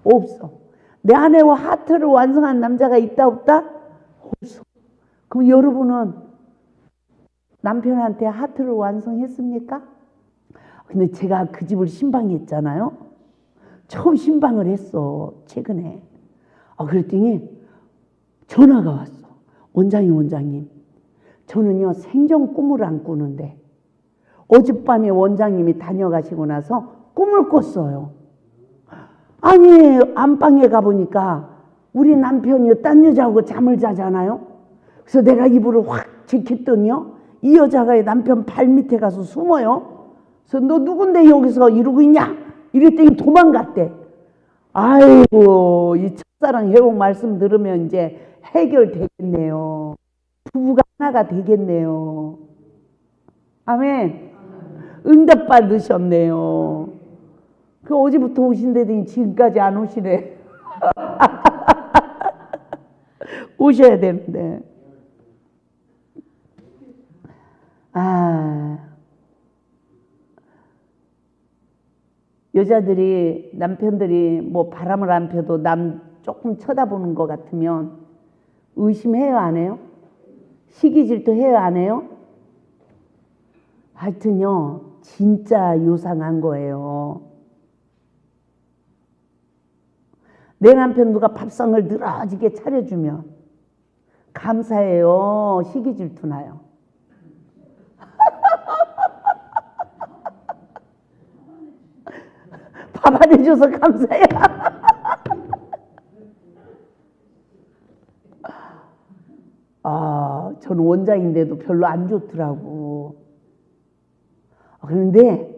없어. 내 안에와 하트를 완성한 남자가 있다 없다? 없어. 그럼 여러분은 남편한테 하트를 완성했습니까? 근데 제가 그 집을 신방했잖아요. 처음 신방을 했어, 최근에. 그랬더니 전화가 왔어. 원장님, 저는요 생전 꿈을 안 꾸는데 어젯밤에 원장님이 다녀가시고 나서 꿈을 꿨어요. 아니, 안방에 가보니까 우리 남편이 딴 여자하고 잠을 자잖아요. 그래서 내가 이불을 확 제꼈더니요, 이 여자가 남편 발 밑에 가서 숨어요. 그래서 너 누군데 여기서 이러고 있냐? 이랬더니 도망갔대. 아이고, 이 첫사랑 회복 말씀 들으면 이제 해결되겠네요. 부부가 하나가 되겠네요. 아멘. 응답 받으셨네요. 그 어제부터 오신다더니 지금까지 안 오시네. 오셔야 되는데. 여자들이, 남편들이 뭐 바람을 안 펴도 남 조금 쳐다보는 것 같으면 의심해요, 안 해요? 시기 질투해요, 안 해요? 하여튼요, 진짜 요상한 거예요. 내 남편 누가 밥상을 늘어지게 차려주면 감사해요, 시기 질투나요? 밥 안 해줘서 감사해요. 저는 원장인데도 별로 안 좋더라고. 그런데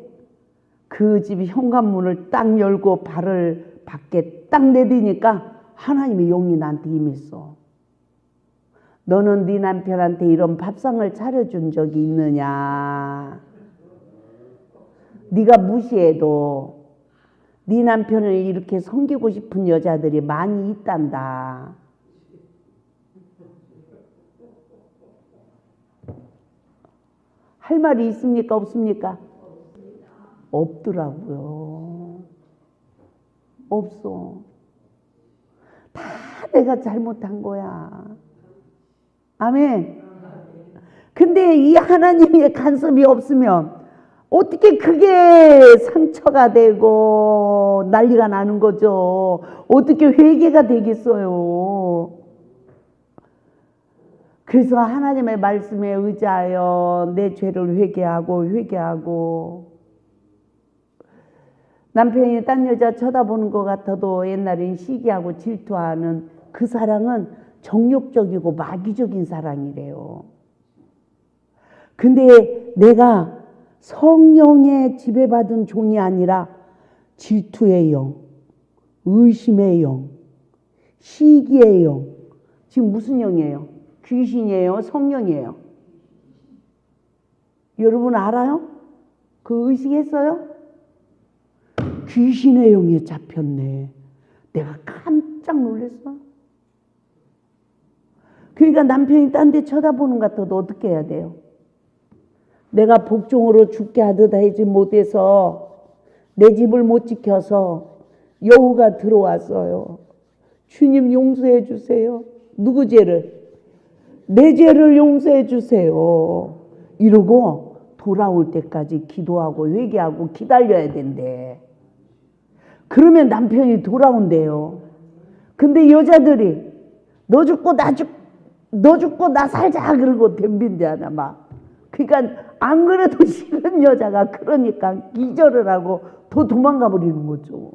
그 집 현관문을 딱 열고 발을 밖에 딱 내디니까 하나님의 영이 나한테 임했어. 너는 네 남편한테 이런 밥상을 차려준 적이 있느냐? 네가 무시해도 네 남편을 이렇게 섬기고 싶은 여자들이 많이 있단다. 할 말이 있습니까? 없습니까? 없더라고요. 없어. 다 내가 잘못한 거야. 아멘. 근데 이 하나님의 간섭이 없으면 어떻게 그게 상처가 되고 난리가 나는 거죠. 어떻게 회개가 되겠어요. 그래서 하나님의 말씀에 의지하여 내 죄를 회개하고 남편이 딴 여자 쳐다보는 것 같아도 옛날엔 시기하고 질투하는 그 사랑은 정욕적이고 마귀적인 사랑이래요. 근데 내가 성령의 지배받은 종이 아니라 질투의 영, 의심의 영, 시기의 영. 지금 무슨 영이에요? 귀신이에요? 성령이에요? 여러분 알아요? 그 의식했어요? 귀신의 영에 잡혔네. 내가 깜짝 놀랐어. 그러니까 남편이 딴 데 쳐다보는 것 같아도 어떻게 해야 돼요? 내가 복종으로 죽게 하듯 하지 못해서 내 집을 못 지켜서 여우가 들어왔어요. 주님 용서해 주세요. 누구 죄를? 내 죄를 용서해 주세요. 이러고 돌아올 때까지 기도하고 회개하고 기다려야 된대. 그러면 남편이 돌아온대요. 근데 여자들이 너 죽고 나 살자 그러고 덤빈대잖아 막. 그러니까 안 그래도 싫은 여자가 그러니까 기절을 하고 더 도망가 버리는 거죠.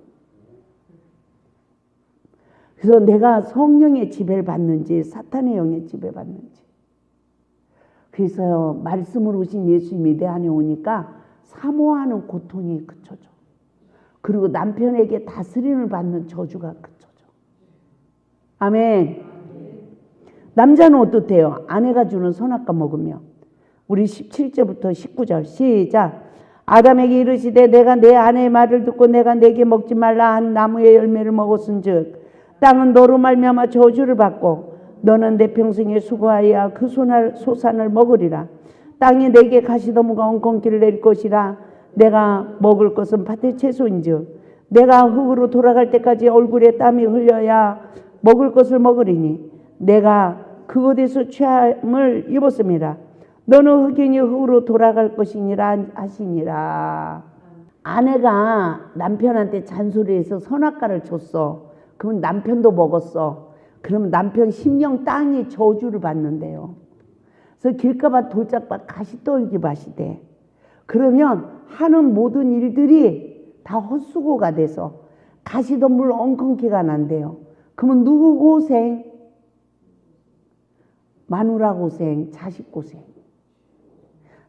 그래서 내가 성령의 지배를 받는지 사탄의 영의 지배를 받는지. 그래서 말씀으로 오신 예수님이 내 안에 오니까 사모하는 고통이 그쳐져. 그리고 남편에게 다스림을 받는 저주가 그쳐져. 아멘. 남자는 어떻대요? 아내가 주는 선악과 먹으며. 우리 17절부터 19절 시작. 아담에게 이르시되 내가 내 아내의 말을 듣고 내가 내게 먹지 말라 한 나무의 열매를 먹었은즉 땅은 너로 말미암아 저주를 받고 너는 내 평생에 수고하여 그 소산을 먹으리라. 땅이 내게 가시덤과 엉겅퀴를 낼 것이라. 내가 먹을 것은 밭의 채소인즉 내가 흙으로 돌아갈 때까지 얼굴에 땀이 흘려야 먹을 것을 먹으리니 내가 그곳에서 취함을 입었음이라. 너는 흙이니 흙으로 돌아갈 것이니라 하시니라. 아내가 남편한테 잔소리해서 선악과를 줬어. 그럼 남편도 먹었어. 그러면 남편 심령 땅이 저주를 받는데요. 그래서 길가밭 돌짝밭 가시떨기밭이 돼. 그러면 하는 모든 일들이 다 헛수고가 돼서 가시덤불 엉겅퀴가 난대요. 그러면 누구 고생? 마누라 고생, 자식 고생.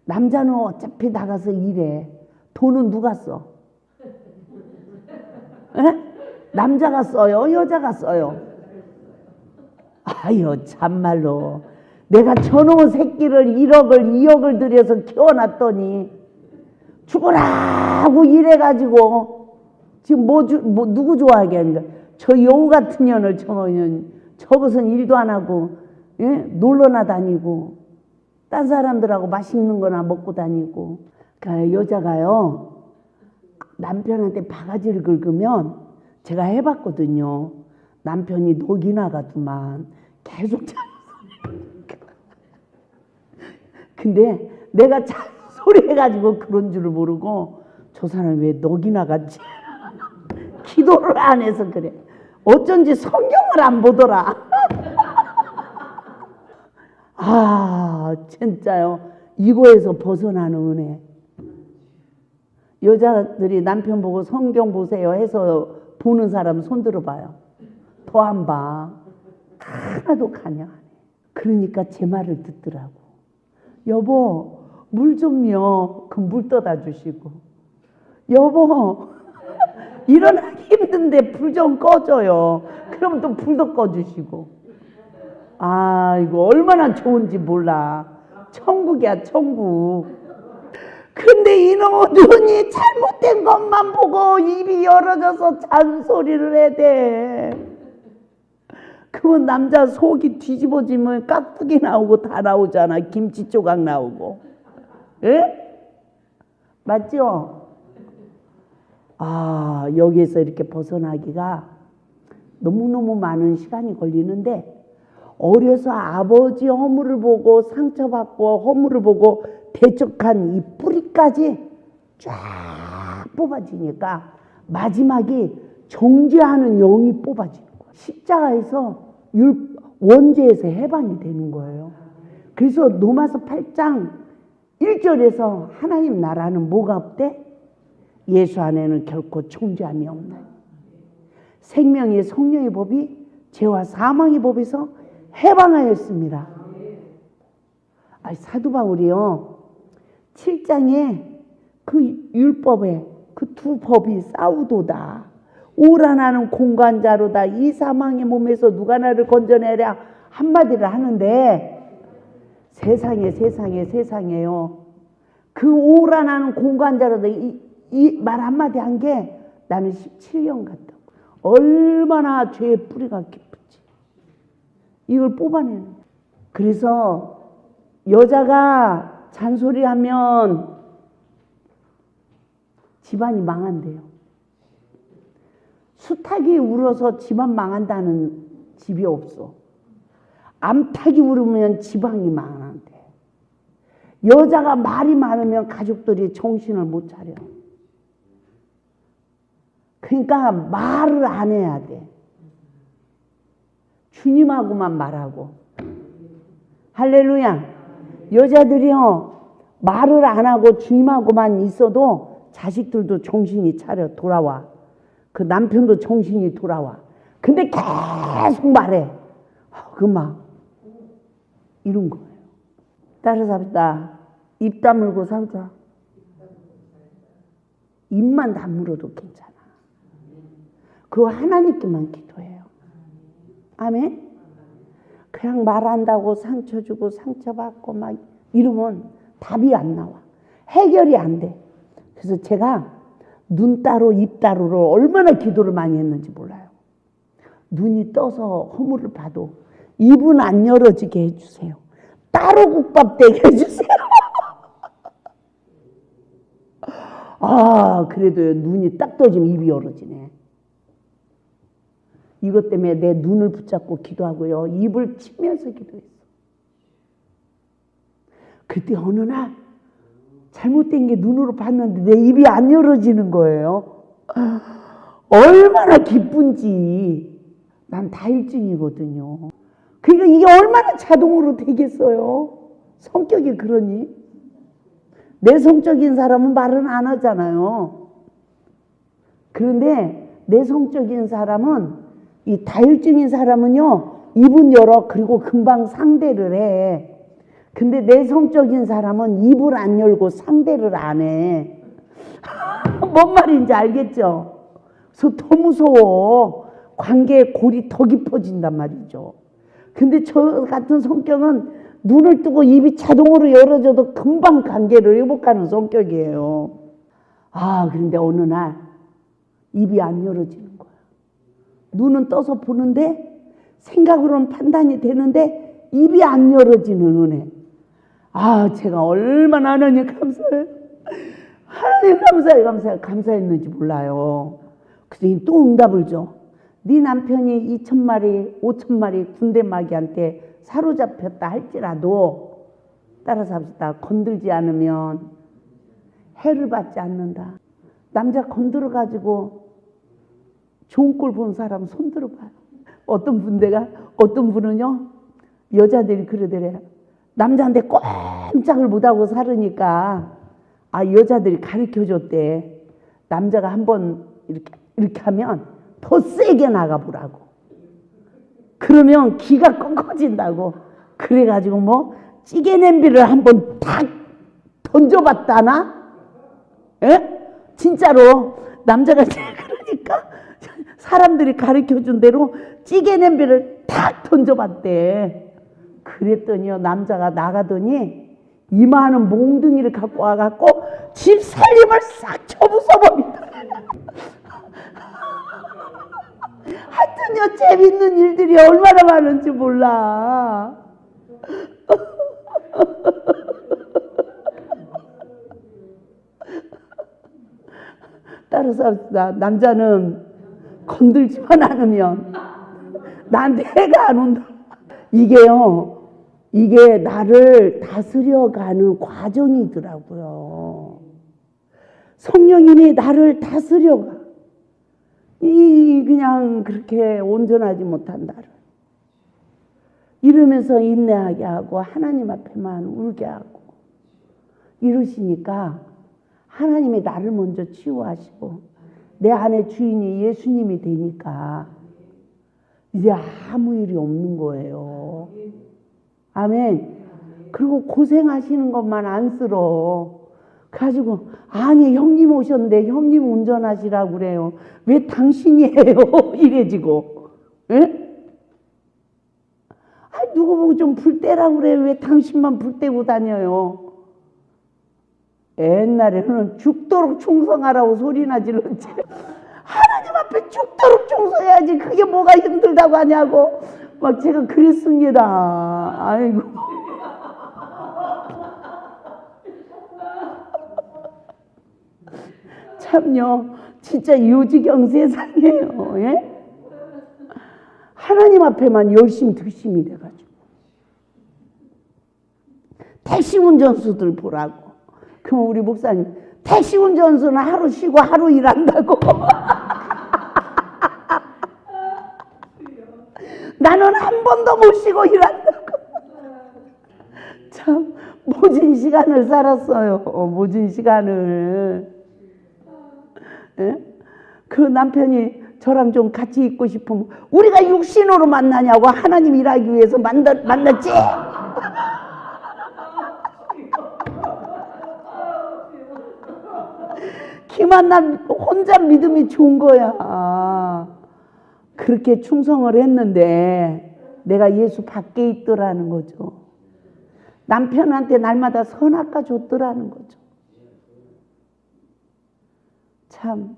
남자는 어차피 나가서 일해. 돈은 누가 써? 에? 남자가 써요? 여자가 써요? 아유 참말로 내가 저놈의 새끼를 1억을 2억을 들여서 키워놨더니 죽으라고 일해가지고 지금 누구 좋아하겠는가? 저 여우 같은 년을 저것은 일도 안 하고 예? 놀러나 다니고 딴 사람들하고 맛있는 거나 먹고 다니고. 그러니까 여자가요 남편한테 바가지를 긁으면 제가 해봤거든요. 남편이 녹이 나가더만 계속 잔소리. 근데 내가 잔소리 해가지고 그런 줄을 모르고 저 사람이 왜 녹이 나갔지? 기도를 안 해서 그래. 어쩐지 성경을 안 보더라. 아 진짜요. 이거에서 벗어나는 은혜. 여자들이 남편 보고 성경 보세요 해서 보는 사람 손 들어봐요. 더 안 봐. 하나도 가냐. 그러니까 제 말을 듣더라고. 여보 물 좀요. 그 물 떠다 주시고. 여보 일어나기 힘든데 불 좀 꺼줘요. 그럼 또 불도 꺼주시고. 아 이거 얼마나 좋은지 몰라. 천국이야 천국. 근데 이놈의 눈이 잘못된 것만 보고 입이 열어져서 잔소리를 해대. 그러면 남자 속이 뒤집어지면 깍두기 나오고 다 나오잖아. 김치 조각 나오고. 예? 맞죠? 아 여기에서 이렇게 벗어나기가 너무너무 많은 시간이 걸리는데 어려서 아버지 허물을 보고 상처받고 허물을 보고 대적한 이 뿌리까지 쫙 뽑아지니까 마지막이 정죄하는 영이 뽑아지는 거예요. 십자가에서 원죄에서 해방이 되는 거예요. 그래서 로마서 8장 1절에서 하나님 나라는 뭐가 없대? 예수 안에는 결코 정죄함이 없나니 생명의 성령의 법이 죄와 사망의 법에서 해방하였습니다. 사도 바울이요 7장에 그 율법에 그 두 법이 싸우도다. 오라나는 공관자로다. 이 사망의 몸에서 누가 나를 건져내랴 한마디를 하는데 세상에요. 그 오라나는 공관자로다 이 말 한마디 한 게 나는 17년 같다고. 얼마나 죄의 뿌리가 깊은지 이걸 뽑아내는. 그래서 여자가 잔소리하면 집안이 망한대요. 수탉이 울어서 집안 망한다는 집이 없어. 암탉이 울으면 집안이 망한대. 여자가 말이 많으면 가족들이 정신을 못 차려. 그러니까 말을 안 해야 돼. 주님하고만 말하고. 할렐루야. 여자들이요 말을 안 하고 주님하고만 있어도 자식들도 정신이 차려 돌아와. 그 남편도 정신이 돌아와. 근데 계속 말해. 막 이런 거예요. 따라서 합시다. 입 다물고 살자. 입만 다물어도 괜찮아. 그거 하나님께만 기도해요. 아멘. 그냥 말한다고 상처 주고 상처받고 막 이러면 답이 안 나와. 해결이 안 돼. 그래서 제가 눈 따로 입 따로로 얼마나 기도를 많이 했는지 몰라요. 눈이 떠서 허물을 봐도 입은 안 열어지게 해주세요. 따로 국밥 되게 해주세요. 아, 그래도 눈이 딱 떠지면 입이 열어지네. 이것 때문에 내 눈을 붙잡고 기도하고요. 입을 치면서 기도했어. 그때 어느 날 잘못된 게 눈으로 봤는데 내 입이 안 열어지는 거예요. 얼마나 기쁜지. 난 다혈증이거든요. 그러니까 이게 얼마나 자동으로 되겠어요. 성격이 그러니. 내성적인 사람은 말은 안 하잖아요. 그런데 내성적인 사람은, 이 다혈증인 사람은요, 입은 열어. 그리고 금방 상대를 해. 근데 내성적인 사람은 입을 안 열고 상대를 안 해. 뭔 말인지 알겠죠? 그래서 더 무서워. 관계의 골이 더 깊어진단 말이죠. 근데 저 같은 성격은 눈을 뜨고 입이 자동으로 열어져도 금방 관계를 회복하는 성격이에요. 아, 그런데 어느 날 입이 안 열어지는 거야. 눈은 떠서 보는데 생각으로는 판단이 되는데 입이 안 열어지는 은혜. 아, 제가 얼마나 하나님 감사해요. 하나님 감사했는지 몰라요. 그랬더니 또 응답을 줘. 네 남편이 2,000마리, 5,000마리 군대 마귀한테 사로잡혔다 할지라도, 따라서 합시다. 건들지 않으면 해를 받지 않는다. 남자 건드려가지고 좋은 꼴 본 사람 손 들어봐요. 어떤 분은요, 여자들이 그러더래요. 남자한테 꼼짝을 못하고 살으니까, 여자들이 가르쳐 줬대. 남자가 한번 이렇게 하면 더 세게 나가보라고. 그러면 기가 꺾어진다고. 그래가지고 뭐 찌개 냄비를 한번 탁 던져봤다나? 예? 진짜로 남자가 그러니까 사람들이 가르쳐준 대로 찌개 냄비를 탁 던져봤대. 그랬더니요, 남자가 나가더니 이만한 몽둥이를 갖고 와갖고 집 살림을 싹 쳐부숴버린다. 하여튼요, 재밌는 일들이 얼마나 많은지 몰라. 따라서 합시다. 남자는 건들지만 않으면 나한테 해가 안 온다. 이게 나를 다스려가는 과정이더라고요. 성령님이 나를 다스려가. 그냥 그렇게 온전하지 못한 나를. 이러면서 인내하게 하고 하나님 앞에만 울게 하고 이러시니까 하나님이 나를 먼저 치유하시고 내 안에 주인이 예수님이 되니까 이제 아무 일이 없는 거예요. 아멘. 그리고 고생하시는 것만 안쓰러워. 가지고 아니 형님 오셨는데 형님 운전하시라고 그래요. 왜 당신이 해요? 이래지고. 예? 누구 보고 좀 불 떼라고 그래요. 왜 당신만 불 떼고 다녀요? 옛날에는 죽도록 충성하라고 소리나 질렀지. 하나님 앞에 죽도록 충성해야지. 그게 뭐가 힘들다고 하냐고. 막 제가 그랬습니다. 아이고. 참요, 진짜 요지경 세상이에요. 예? 하나님 앞에만 열심히 득심이 돼가지고. 택시 운전수들 보라고. 그럼 우리 목사님, 택시 운전수는 하루 쉬고 하루 일한다고. 나는 한 번도 못 쉬고 일한다고. 참 모진 시간을 살았어요. 모진 시간을. 예? 그 남편이 저랑 좀 같이 있고 싶으면 우리가 육신으로 만나냐고. 하나님 일하기 위해서 만났지. 기만남 혼자 믿음이 좋은 거야. 그렇게 충성을 했는데 내가 예수 밖에 있더라는 거죠. 남편한테 날마다 선악과 줬더라는 거죠. 참,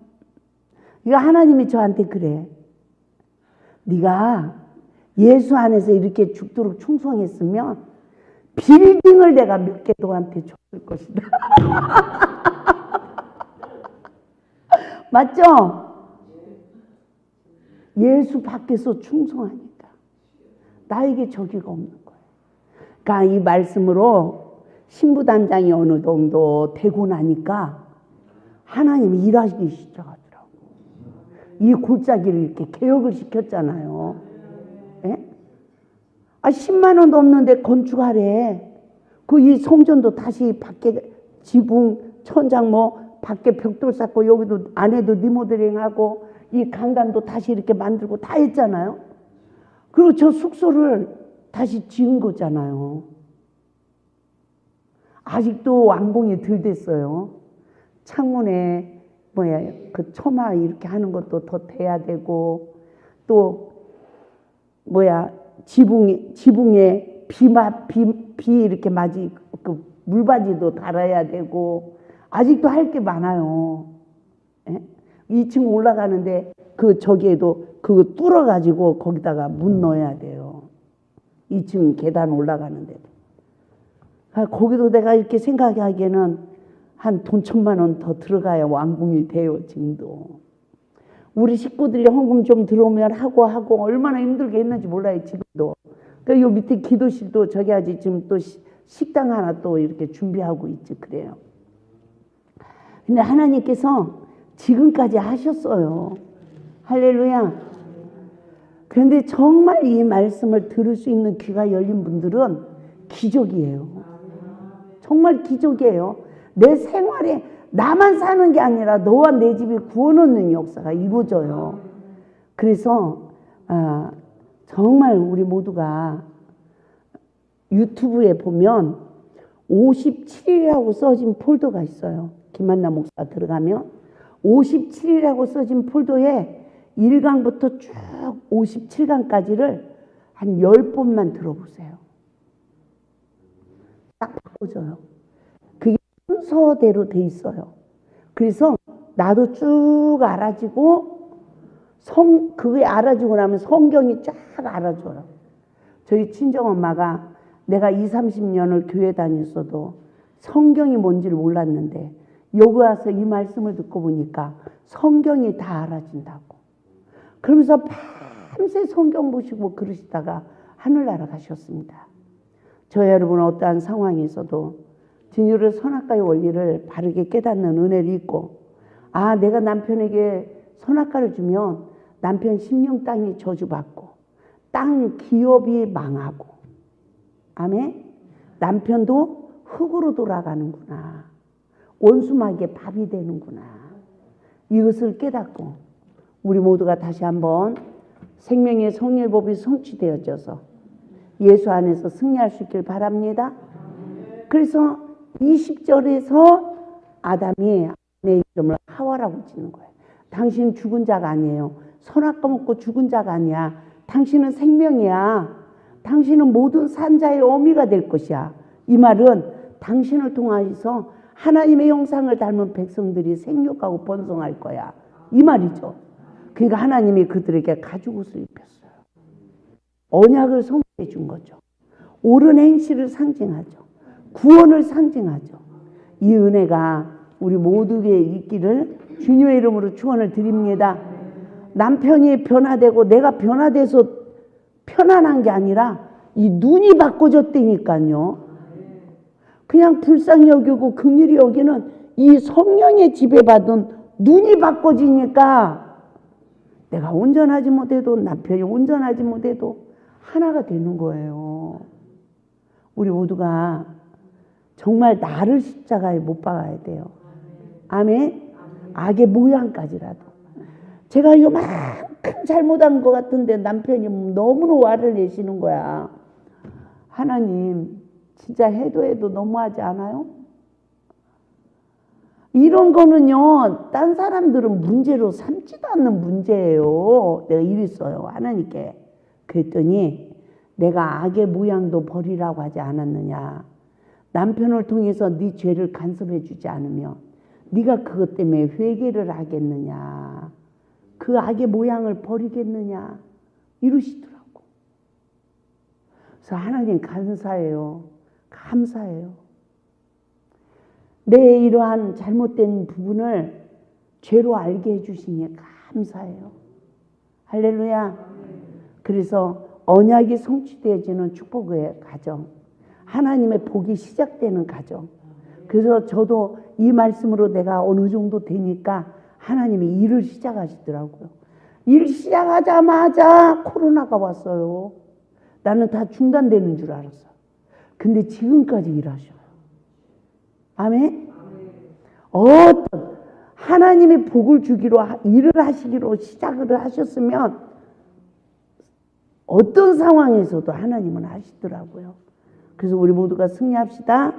이거 하나님이 저한테 그래. 네가 예수 안에서 이렇게 죽도록 충성했으면 빌딩을 내가 몇 개 너한테 줬을 것이다. 맞죠? 예수 밖에서 충성하니까 나에게 저기가 없는 거예요. 그러니까 이 말씀으로 신부단장이 어느 정도 되고 나니까 하나님이 일하시기 시작하더라고요. 이 골짜기를 이렇게 개혁을 시켰잖아요. 예? 10만 원도 없는데 건축하래. 그 이 성전도 다시 밖에 지붕, 천장 뭐 밖에 벽돌 쌓고 여기도 안에도 리모델링하고 이 강단도 다시 이렇게 만들고 다 했잖아요. 그리고 저 숙소를 다시 지은 거잖아요. 아직도 완공이 덜 됐어요. 창문에 그 처마 이렇게 하는 것도 더 돼야 되고 또 지붕에 비 이렇게 맞이 그 물바지도 달아야 되고 아직도 할 게 많아요. 예? 2층 올라가는데 저기에도 그거 뚫어가지고 거기다가 문 넣어야 돼요. 2층 계단 올라가는데도. 거기도 내가 이렇게 생각하기에는 한 돈 1,000만 원 더 들어가야 완공이 돼요, 지금도. 우리 식구들이 헌금 좀 들어오면 하고 얼마나 힘들게 했는지 몰라요, 지금도. 그러니까 요 밑에 기도실도 저기 아직 지금 또 식당 하나 또 이렇게 준비하고 있지, 그래요. 근데 하나님께서 지금까지 하셨어요. 할렐루야. 그런데 정말 이 말씀을 들을 수 있는 귀가 열린 분들은 기적이에요. 정말 기적이에요. 내 생활에 나만 사는 게 아니라 너와 내 집이 구원 얻는 역사가 이루어져요. 그래서 정말 우리 모두가 유튜브에 보면 57이라고 써진 폴더가 있어요. 김만나 목사 들어가면 57이라고 써진 폴더에 1강부터 쭉 57강까지를 한 10번만 들어보세요. 딱 바꿔줘요. 그게 순서대로 돼 있어요. 그래서 나도 쭉 알아지고 그게 알아지고 나면 성경이 쫙 알아줘요. 저희 친정엄마가 내가 20, 30년을 교회 다녔어도 성경이 뭔지를 몰랐는데 여기 와서 이 말씀을 듣고 보니까 성경이 다 알아진다고. 그러면서 밤새 성경 보시고 그러시다가 하늘나라 가셨습니다. 저 여러분은 어떠한 상황에서도 진유의 선악과의 원리를 바르게 깨닫는 은혜를 입고 내가 남편에게 선악과를 주면 남편 심령 땅이 저주받고 땅 기업이 망하고 아멘? 남편도 흙으로 돌아가는구나. 원수막에 밥이 되는구나. 이것을 깨닫고 우리 모두가 다시 한번 생명의 성령법이 성취되어져서 예수 안에서 승리할 수 있길 바랍니다. 그래서 20절에서 아담이 내 이름을 하와라고 짓는 거예요. 당신 죽은 자가 아니에요. 선악과 먹고 죽은 자가 아니야. 당신은 생명이야. 당신은 모든 산자의 어미가 될 것이야. 이 말은 당신을 통해서 하나님의 형상을 닮은 백성들이 생육하고 번성할 거야. 이 말이죠. 그러니까 하나님이 그들에게 가죽옷을 입혔어요. 언약을 성취해 준 거죠. 옳은 행실을 상징하죠. 구원을 상징하죠. 이 은혜가 우리 모두에게 있기를 주님의 이름으로 축원을 드립니다. 남편이 변화되고 내가 변화돼서 편안한 게 아니라 이 눈이 바꿔졌다니까요. 그냥 불쌍히 여기고 긍휼히 여기는 이 성령의 지배받은 눈이 바꿔지니까 내가 온전하지 못해도 남편이 온전하지 못해도 하나가 되는 거예요. 우리 모두가 정말 나를 십자가에 못 박아야 돼요. 아멘. 악의 모양까지라도. 제가 요만큼 잘못한 것 같은데 남편이 너무나 화를 내시는 거야. 하나님 진짜 해도 너무하지 않아요? 이런 거는요, 딴 사람들은 문제로 삼지도 않는 문제예요. 내가 이랬어요, 하나님께. 그랬더니 내가 악의 모양도 버리라고 하지 않았느냐. 남편을 통해서 네 죄를 간섭해 주지 않으면 네가 그것 때문에 회개를 하겠느냐. 그 악의 모양을 버리겠느냐. 이러시더라고. 그래서 하나님 감사해요. 감사해요. 내 이러한 잘못된 부분을 죄로 알게 해주시니 감사해요. 할렐루야. 그래서 언약이 성취되어지는 축복의 가정, 하나님의 복이 시작되는 가정. 그래서 저도 이 말씀으로 내가 어느 정도 되니까 하나님이 일을 시작하시더라고요. 일 시작하자마자 코로나가 왔어요. 나는 다 중단되는 줄 알았어요. 근데 지금까지 일하셔요. 아멘? 어떤 하나님의 복을 주기로 일을 하시기로 시작을 하셨으면 어떤 상황에서도 하나님은 하시더라고요. 그래서 우리 모두가 승리합시다.